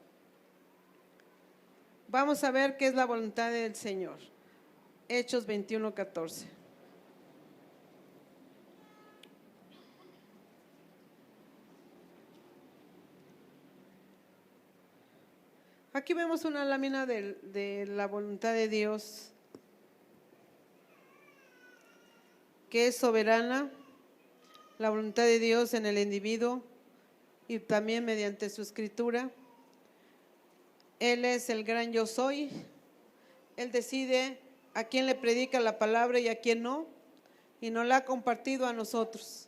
S2: Vamos a ver qué es la voluntad del Señor. Hechos 21:14. Aquí vemos una lámina de la voluntad de Dios, que es soberana, la voluntad de Dios en el individuo y también mediante su escritura. Él es el gran yo soy. Él decide a quién le predica la palabra y a quién no. y nos la ha compartido a nosotros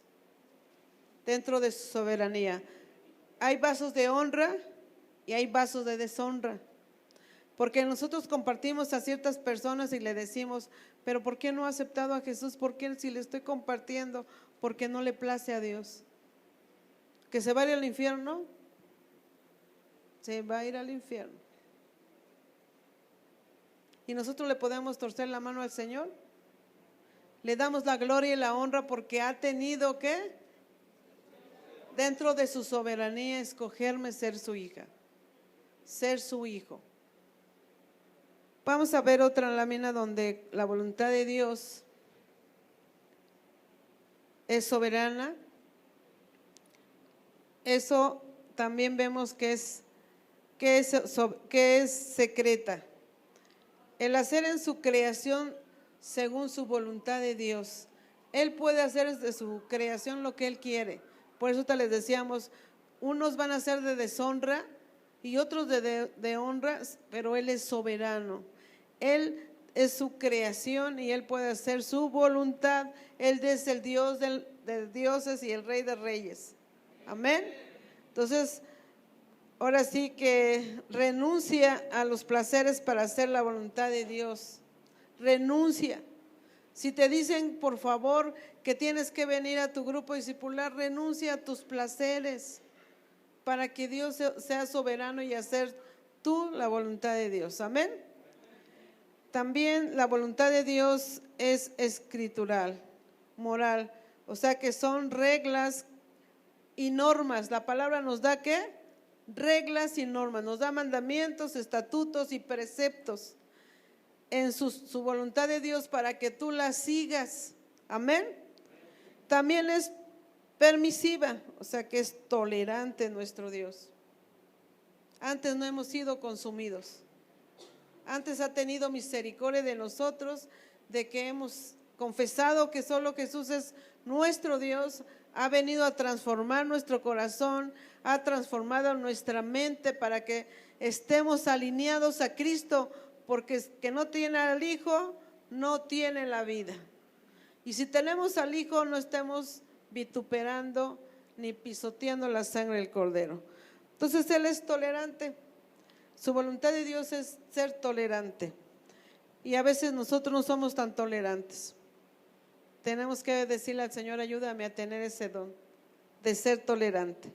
S2: dentro de su soberanía. Hay vasos de honra y hay vasos de deshonra, porque nosotros compartimos a ciertas personas y le decimos, pero ¿por qué no ha aceptado a Jesús? ¿Por qué si le estoy compartiendo? Porque no le place a Dios. ¿Que se va a ir al infierno? Se va a ir al infierno. ¿Y nosotros le podemos torcer la mano al Señor? Le damos la gloria y la honra porque ha tenido que, dentro de su soberanía, escogerme ser su hija, ser su hijo. Vamos a ver otra lámina donde la voluntad de Dios es soberana. Eso también vemos que es secreta. El hacer en su creación según su voluntad de Dios. Él puede hacer de su creación lo que Él quiere. Por eso te les decíamos, unos van a ser de deshonra y otros de honra, pero Él es soberano. Él es su creación y Él puede hacer su voluntad. Él es el Dios de dioses y el Rey de reyes. Amén. Entonces, ahora sí que renuncia a los placeres para hacer la voluntad de Dios. Renuncia. Si te dicen, por favor, que tienes que venir a tu grupo discipular, renuncia a tus placeres para que Dios sea soberano y hacer tú la voluntad de Dios. Amén. También la voluntad de Dios es escritural, moral, o sea que son reglas y normas. La palabra nos da ¿qué? Reglas y normas, nos da mandamientos, estatutos y preceptos en su voluntad de Dios para que tú las sigas. Amén. También es permisiva, o sea que es tolerante nuestro Dios. Antes no hemos sido consumidos. Antes ha tenido misericordia de nosotros, de que hemos confesado que solo Jesús es nuestro Dios. Ha venido a transformar nuestro corazón, ha transformado nuestra mente para que estemos alineados a Cristo, porque el que no tiene al Hijo no tiene la vida. Y si tenemos al Hijo, no estemos vituperando ni pisoteando la sangre del Cordero. Entonces Él es tolerante. Su voluntad de Dios es ser tolerante. Y a veces nosotros no somos tan tolerantes. Tenemos que decirle al Señor, ayúdame a tener ese don de ser tolerante.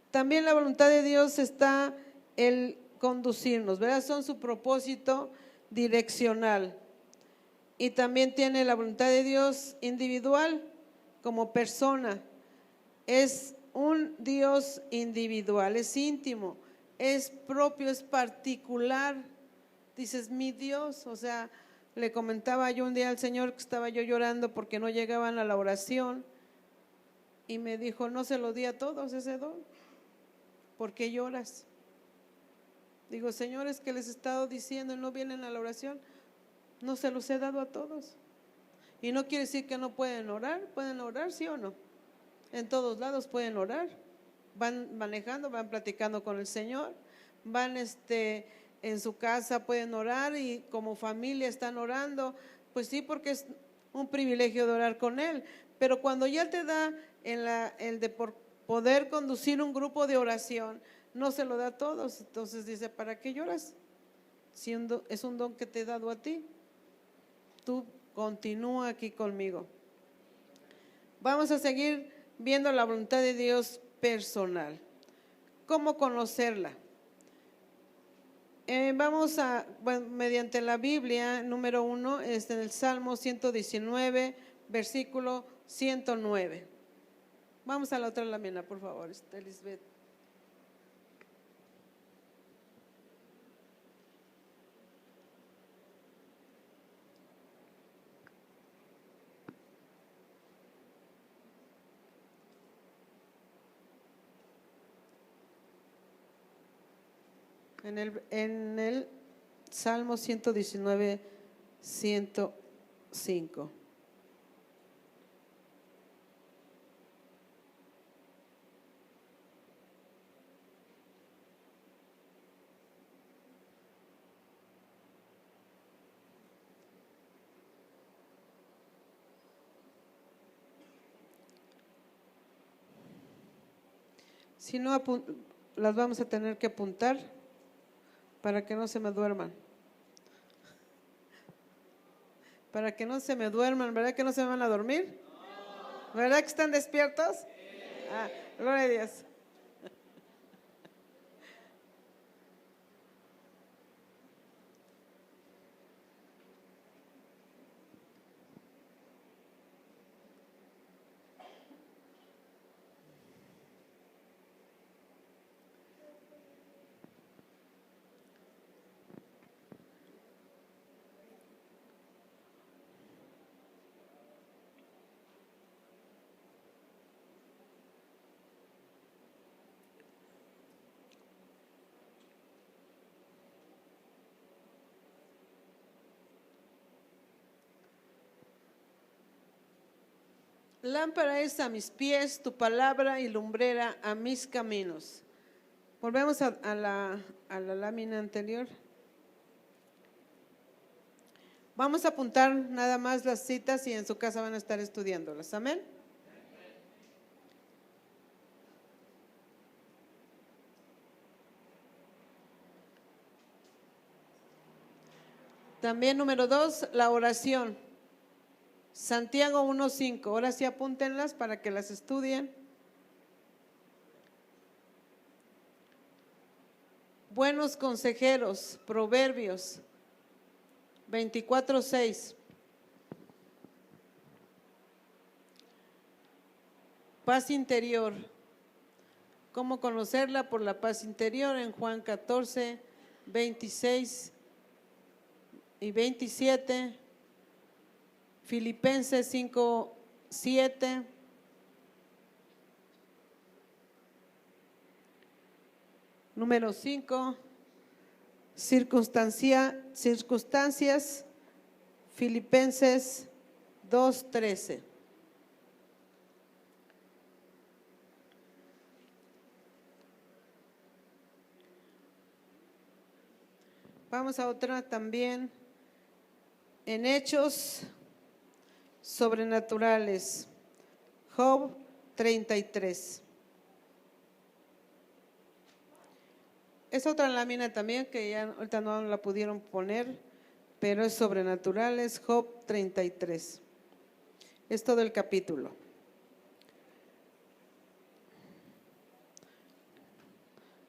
S2: También la voluntad de Dios está el conducirnos, ¿verdad? Son su propósito direccional. Y también tiene la voluntad de Dios individual como persona. Es un Dios individual, es íntimo, es propio, es particular. Dices, mi Dios, o sea, le comentaba yo un día al Señor que estaba yo llorando porque no llegaban a la oración y me dijo, no se lo di a todos ese don, ¿por qué lloras? Digo, Señor, es que les he estado diciendo y no vienen a la oración, no se los he dado a todos. Y no quiere decir que no pueden orar sí o no, en todos lados pueden orar, van manejando, van platicando con el Señor, van en su casa pueden orar y como familia están orando, pues sí, porque es un privilegio de orar con Él, pero cuando ya te da el de poder conducir un grupo de oración, no se lo da a todos. Entonces dice, ¿para qué lloras? Si es un don que te he dado a ti, tú continúa aquí conmigo. Vamos a seguir viendo la voluntad de Dios personal. ¿Cómo conocerla? Vamos a, mediante la Biblia, número 1, en el Salmo 119, versículo 109. Vamos a la otra lámina, por favor, Elizabeth. En el Salmo 119, 105. Si no, las vamos a tener que apuntar para que no se me duerman. Para que no se me duerman, ¿verdad que no se me van a dormir? ¿Verdad que están despiertos? Ah, gloria a Dios. Lámpara es a mis pies tu palabra y lumbrera a mis caminos. Volvemos a la lámina anterior. Vamos a apuntar nada más las citas y en su casa van a estar estudiándolas. Amén. También número 2, la oración. Santiago 1:5. Ahora sí apúntenlas para que las estudien. Buenos consejeros, Proverbios 24:6. Paz interior. ¿Cómo conocerla? Por la paz interior en Juan 14:26 y 27. Filipenses 5:7. Número 5, circunstancias, Filipenses 2:13. Vamos a otra también, en Hechos sobrenaturales, Job 33. Es otra lámina también que ya ahorita no la pudieron poner, pero es sobrenatural, es Job 33. Es todo el capítulo.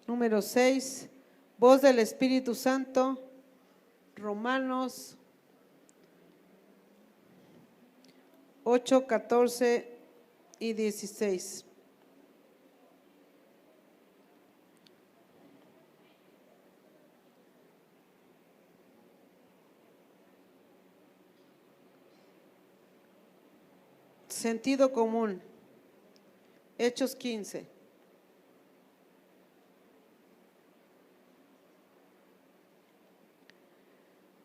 S2: Número 6, voz del Espíritu Santo, Romanos 8, 14 y 16. Sentido común, Hechos 15.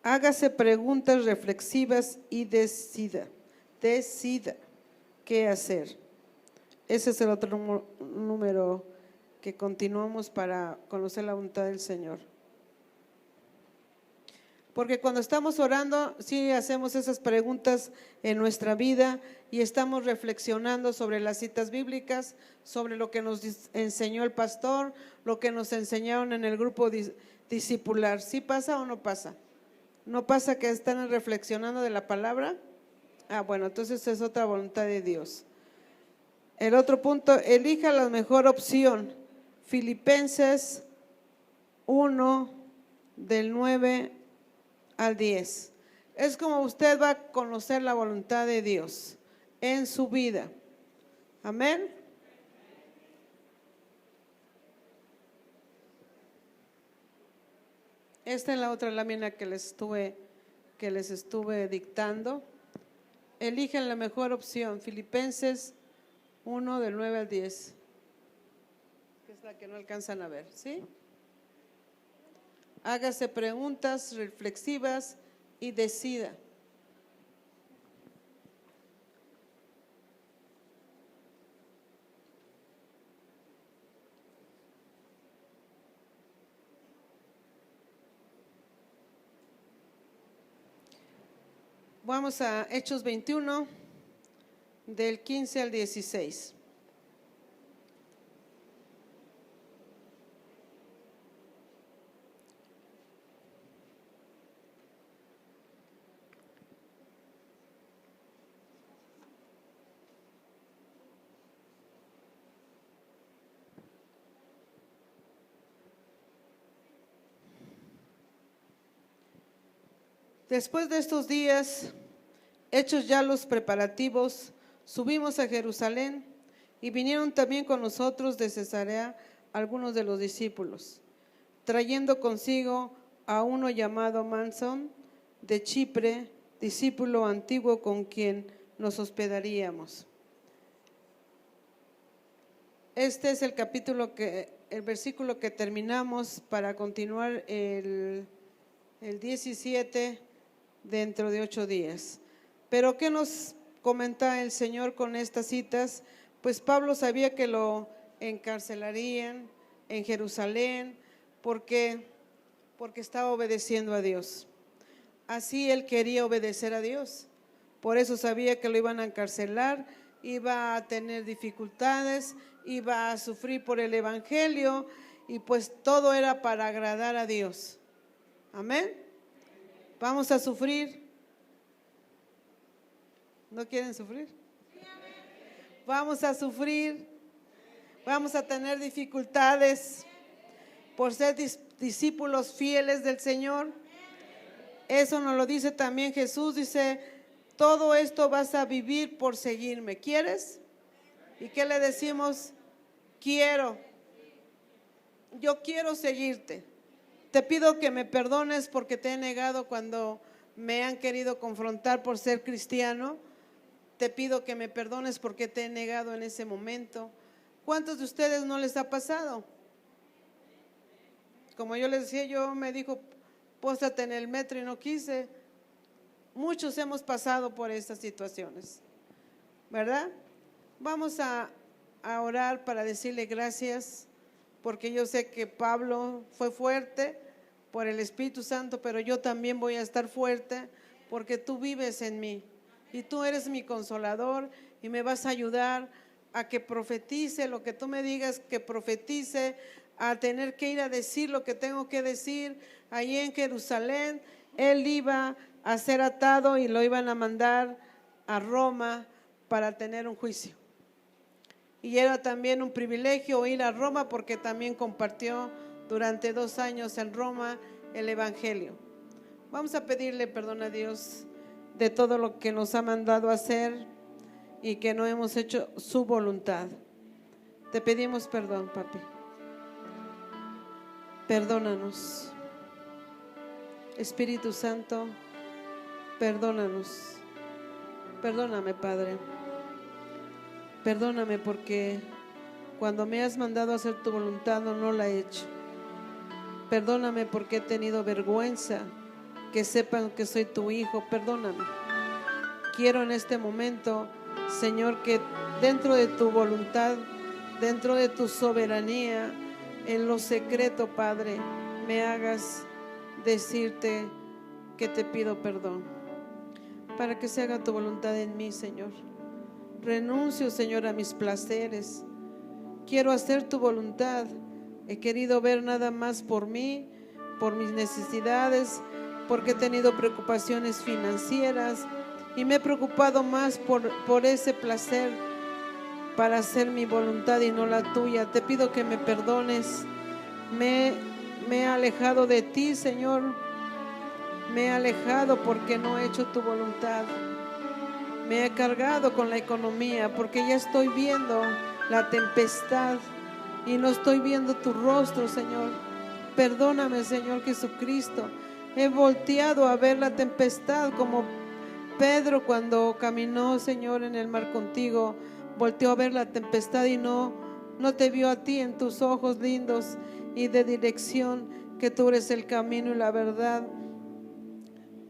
S2: Hágase preguntas reflexivas y decida qué hacer. Ese es el otro número que continuamos para conocer la voluntad del Señor. Porque cuando estamos orando, sí hacemos esas preguntas en nuestra vida y estamos reflexionando sobre las citas bíblicas, sobre lo que nos enseñó el pastor, lo que nos enseñaron en el grupo discipular. ¿Sí pasa o no pasa? ¿No pasa que están reflexionando de la palabra? Ah, bueno, entonces es otra voluntad de Dios. El otro punto, elija la mejor opción. Filipenses 1, del 9 al 10. Es como usted va a conocer la voluntad de Dios en su vida. Amén. Esta es la otra lámina que les estuve dictando. Eligen la mejor opción. Filipenses 1, del 9 al 10. Que es la que no alcanzan a ver, ¿sí? Hágase preguntas reflexivas y decida. Vamos a Hechos 21, del 15 al 16. Después de estos días, hechos ya los preparativos, subimos a Jerusalén y vinieron también con nosotros de Cesarea algunos de los discípulos, trayendo consigo a uno llamado Mnason de Chipre, discípulo antiguo con quien nos hospedaríamos. Este es el versículo que terminamos para continuar el 17 dentro de 8 días. Pero ¿qué nos comenta el Señor con estas citas? Pues Pablo sabía que lo encarcelarían en Jerusalén porque estaba obedeciendo a Dios. Así él quería obedecer a Dios. Por eso sabía que lo iban a encarcelar, iba a tener dificultades, iba a sufrir por el evangelio, y pues todo era para agradar a Dios. Amén. Vamos a sufrir. ¿No quieren sufrir? Vamos a sufrir. Vamos a tener dificultades por ser discípulos fieles del Señor. Eso nos lo dice también Jesús. Dice, todo esto vas a vivir por seguirme. ¿Quieres? ¿Y qué le decimos? Quiero. Yo quiero seguirte. Te pido que me perdones porque te he negado cuando me han querido confrontar por ser cristiano. Te pido que me perdones porque te he negado en ese momento. ¿Cuántos de ustedes no les ha pasado? Como yo les decía, yo me dijo, póstrate en el metro y no quise. Muchos hemos pasado por estas situaciones, ¿verdad? Vamos a orar para decirle gracias, porque yo sé que Pablo fue fuerte por el Espíritu Santo, pero yo también voy a estar fuerte porque tú vives en mí y tú eres mi consolador y me vas a ayudar a que profetice lo que tú me digas que profetice, a tener que ir a decir lo que tengo que decir. Allí en Jerusalén él iba a ser atado y lo iban a mandar a Roma para tener un juicio. Y era también un privilegio ir a Roma porque también compartió durante 2 años en Roma el evangelio. Vamos a pedirle perdón a Dios de todo lo que nos ha mandado a hacer y que no hemos hecho su voluntad. Te pedimos perdón, papi. Perdónanos. Espíritu Santo, perdónanos. Perdóname, Padre. Perdóname porque cuando me has mandado a hacer tu voluntad no la he hecho. Perdóname porque he tenido vergüenza que sepan que soy tu hijo. Perdóname. Quiero en este momento, Señor, que dentro de tu voluntad, dentro de tu soberanía, en lo secreto, Padre, me hagas decirte que te pido perdón, para que se haga tu voluntad en mí, Señor. Renuncio, Señor, a mis placeres. Quiero hacer tu voluntad. He querido ver nada más por mí, por mis necesidades, porque he tenido preocupaciones financieras y me he preocupado más por ese placer para hacer mi voluntad y no la tuya. Te pido que me perdones. Me he alejado de ti, Señor. Me he alejado porque no he hecho tu voluntad. Me he cargado con la economía porque ya estoy viendo la tempestad y no estoy viendo tu rostro, Señor. Perdóname, Señor Jesucristo. He volteado a ver la tempestad como Pedro cuando caminó, Señor, en el mar contigo. Volteó a ver la tempestad y no te vio a ti en tus ojos lindos y de dirección, que tú eres el camino y la verdad.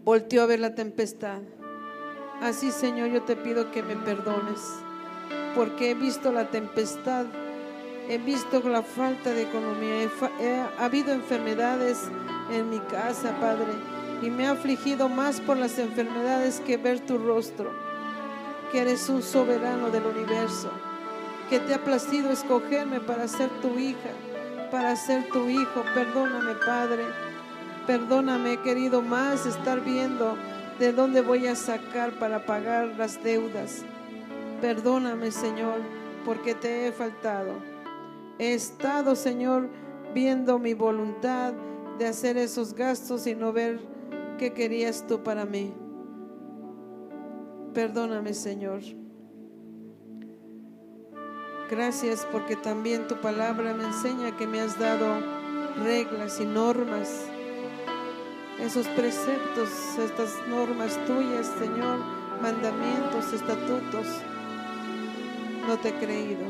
S2: Volteó a ver la tempestad. Así, Señor, yo te pido que me perdones, porque he visto la tempestad, he visto la falta de economía, ha habido enfermedades en mi casa, Padre, y me ha afligido más por las enfermedades que ver tu rostro, que eres un soberano del universo, que te ha placido escogerme para ser tu hija, para ser tu hijo. Perdóname, Padre, perdóname. He querido más estar viendo de dónde voy a sacar para pagar las deudas. Perdóname, Señor, porque te he faltado. He estado, Señor, viendo mi voluntad de hacer esos gastos y no ver ¿Qué querías tú para mí? Perdóname, Señor. Gracias porque también tu palabra me enseña que me has dado reglas y normas. Esos preceptos, estas normas tuyas, Señor, mandamientos, estatutos, no te he creído.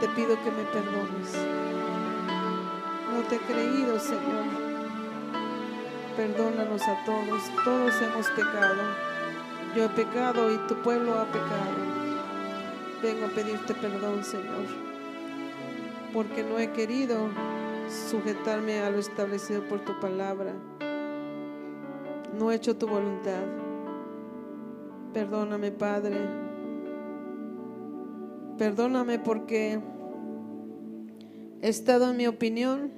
S2: Te pido que me perdones. No te he creído, Señor. Perdónanos a todos. Todos hemos pecado. Yo he pecado y tu pueblo ha pecado. Vengo a pedirte perdón, Señor, porque no he querido sujetarme a lo establecido por tu palabra. No he hecho tu voluntad. Perdóname, Padre. Perdóname porque he estado en mi opinión.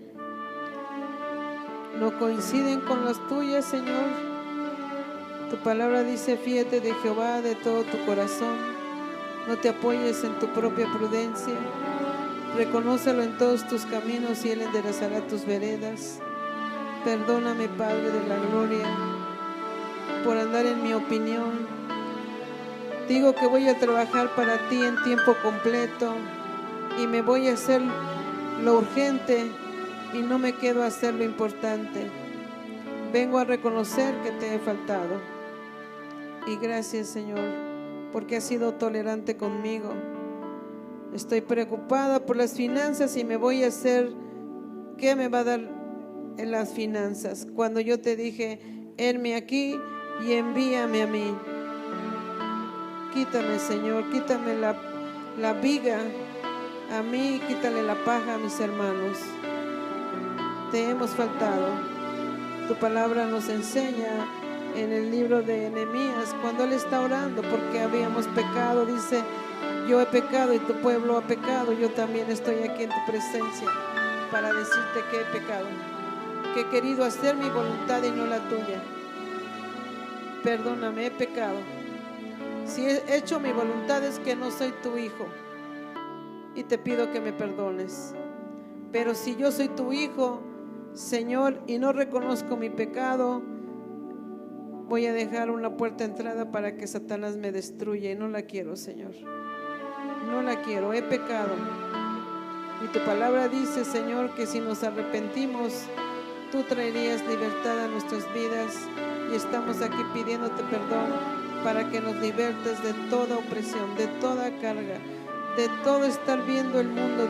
S2: No coinciden con las tuyas, Señor. Tu palabra dice: fíate de Jehová de todo tu corazón. No te apoyes en tu propia prudencia. Reconócelo en todos tus caminos y Él enderezará tus veredas. Perdóname, Padre de la gloria, por andar en mi opinión. Digo que voy a trabajar para ti en tiempo completo y me voy a hacer lo urgente y no me quedo a hacer lo importante. Vengo a reconocer que te he faltado. Y gracias, Señor, porque has sido tolerante conmigo. Estoy preocupada por las finanzas y me voy a hacer, ¿qué me va a dar en las finanzas? Cuando yo te dije: henme aquí y envíame a mí. Quítame, Señor, quítame la viga a mí y quítale la paja a mis hermanos. Te hemos faltado. Tu palabra nos enseña en el libro de Nehemías, cuando él está orando porque habíamos pecado, dice: yo he pecado y tu pueblo ha pecado. Yo también estoy aquí en tu presencia para decirte que he pecado, que he querido hacer mi voluntad y no la tuya. Perdóname, he pecado. Si he hecho mi voluntad es que no soy tu hijo y te pido que me perdones. Pero si yo soy tu hijo, Señor, y no reconozco mi pecado, voy a dejar una puerta de entrada para que Satanás me destruya, y no la quiero, Señor. No la quiero, he pecado. Y tu palabra dice, Señor, que si nos arrepentimos, tú traerías libertad a nuestras vidas, y estamos aquí pidiéndote perdón para que nos libertes de toda opresión, de toda carga, de todo estar viendo el mundo,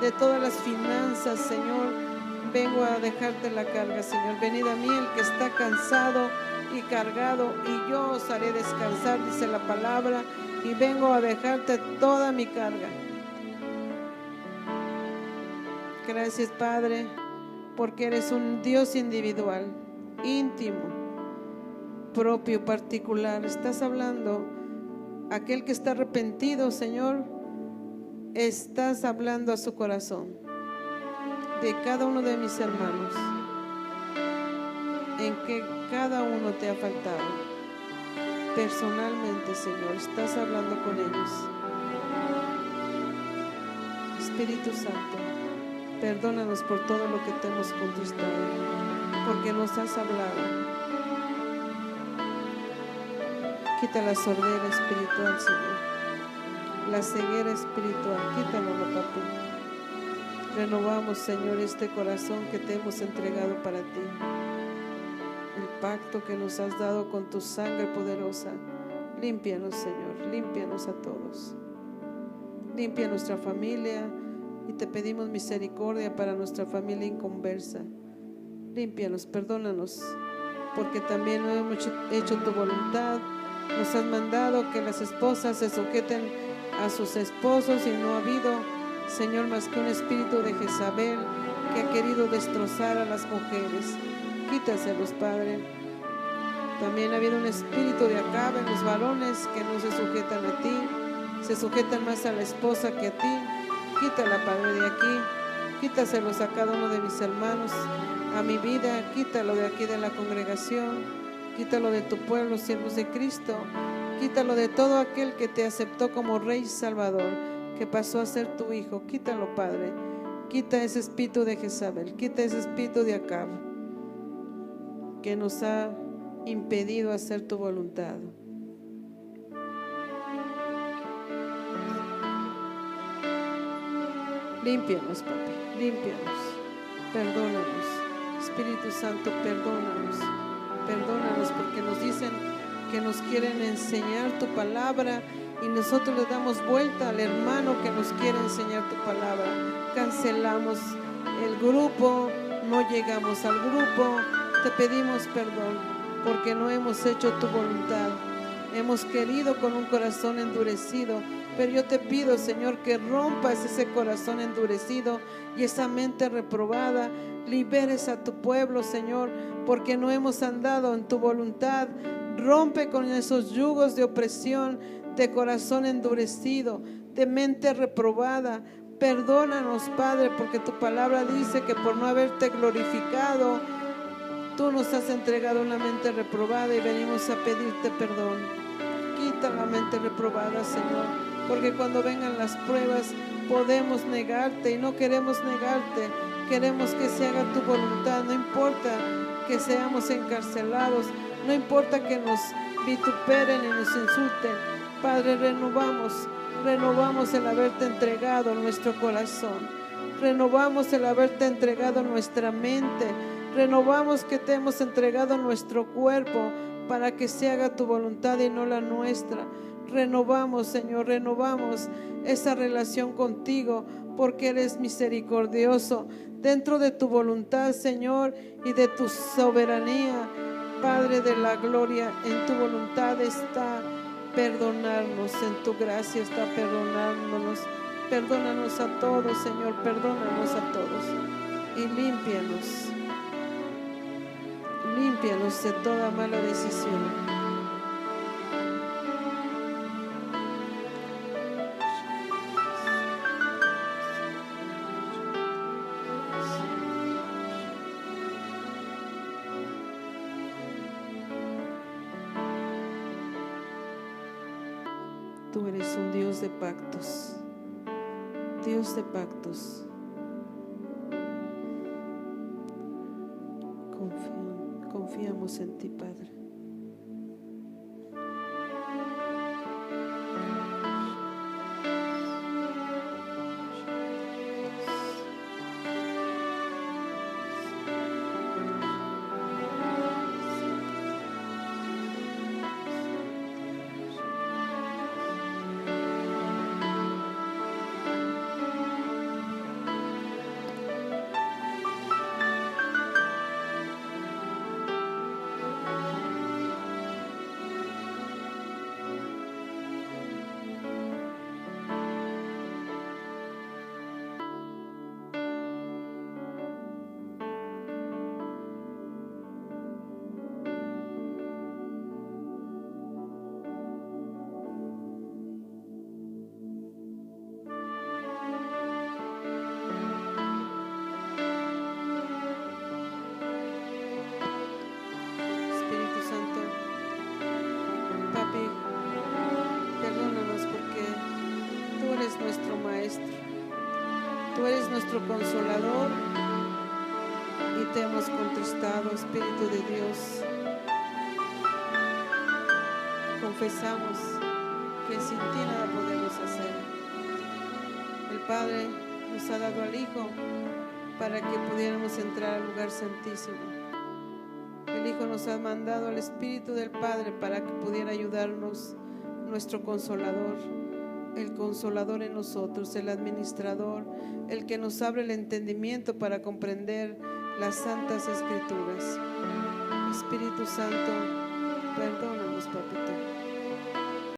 S2: de todas las finanzas, Señor. Vengo a dejarte la carga, Señor. Venid a mí el que está cansado y cargado, y yo os haré descansar, dice la palabra, y vengo a dejarte toda mi carga. Gracias, Padre, porque eres un Dios individual, íntimo, propio, particular. Estás hablando, aquel que está arrepentido, Señor, estás hablando a su corazón, de cada uno de mis hermanos, en que cada uno te ha faltado. Personalmente, Señor, estás hablando con ellos. Espíritu Santo, perdónanos por todo lo que te hemos contristado, porque nos has hablado. Quita la sordera espiritual, Señor, la ceguera espiritual, quítalo, papi. Renovamos, Señor, este corazón que te hemos entregado para ti, el pacto que nos has dado con tu sangre poderosa. Límpianos, Señor, límpianos a todos. Limpia nuestra familia, y te pedimos misericordia para nuestra familia inconversa. Límpianos, perdónanos, porque también no hemos hecho tu voluntad. Nos has mandado que las esposas se sujeten a sus esposos, y no ha habido, Señor, más que un espíritu de Jezabel que ha querido destrozar a las mujeres. Quítaselos, Padre. También ha habido un espíritu de Acab en los varones que no se sujetan a ti, se sujetan más a la esposa que a ti. Quítala, Padre, de aquí. Quítaselos a cada uno de mis hermanos, a mi vida. Quítalo de aquí de la congregación. Quítalo de tu pueblo, siervos de Cristo. Quítalo de todo aquel que te aceptó como Rey y Salvador, que pasó a ser tu hijo. Quítalo, Padre. Quita ese espíritu de Jezabel, quita ese espíritu de Acab. que nos ha impedido hacer tu voluntad. Límpianos, papi, límpianos, perdónanos. Espíritu Santo, perdónanos, perdónanos, porque nos dicen que nos quieren enseñar tu palabra y nosotros le damos vuelta al hermano que nos quiere enseñar tu palabra. Cancelamos el grupo, no llegamos al grupo, te pedimos perdón porque no hemos hecho tu voluntad. Hemos querido con un corazón endurecido, pero yo te pido, Señor, que rompas ese corazón endurecido y esa mente reprobada. Liberes a tu pueblo, Señor, porque no hemos andado en tu voluntad. Rompe con esos yugos de opresión, de corazón endurecido, de mente reprobada. Perdónanos, Padre, porque tu palabra dice que por no haberte glorificado, tú nos has entregado una mente reprobada y venimos a pedirte perdón. Quita la mente reprobada, Señor, porque cuando vengan las pruebas podemos negarte y no queremos negarte. Queremos que se haga tu voluntad, no importa que seamos encarcelados, no importa que nos vituperen y nos insulten. Padre, renovamos el haberte entregado nuestro corazón, renovamos el haberte entregado nuestra mente, renovamos que te hemos entregado nuestro cuerpo para que se haga tu voluntad y no la nuestra. Renovamos, Señor, renovamos esa relación contigo porque eres misericordioso. Dentro de tu voluntad, Señor, y de tu soberanía, Padre de la gloria, en tu voluntad está perdonarnos, en tu gracia está perdonándonos. Perdónanos a todos, Señor, perdónanos a todos y límpianos de toda mala decisión. Tú eres un Dios de pactos, Dios de pactos. Confiamos en ti, Padre. Nuestro Maestro, tú eres nuestro Consolador y te hemos contristado, Espíritu de Dios. Confesamos que sin ti nada podemos hacer. El Padre nos ha dado al Hijo para que pudiéramos entrar al lugar santísimo. El Hijo nos ha mandado al Espíritu del Padre para que pudiera ayudarnos, nuestro Consolador. El Consolador en nosotros, el administrador, el que nos abre el entendimiento para comprender las santas Escrituras. Espíritu Santo, perdónanos, Papi,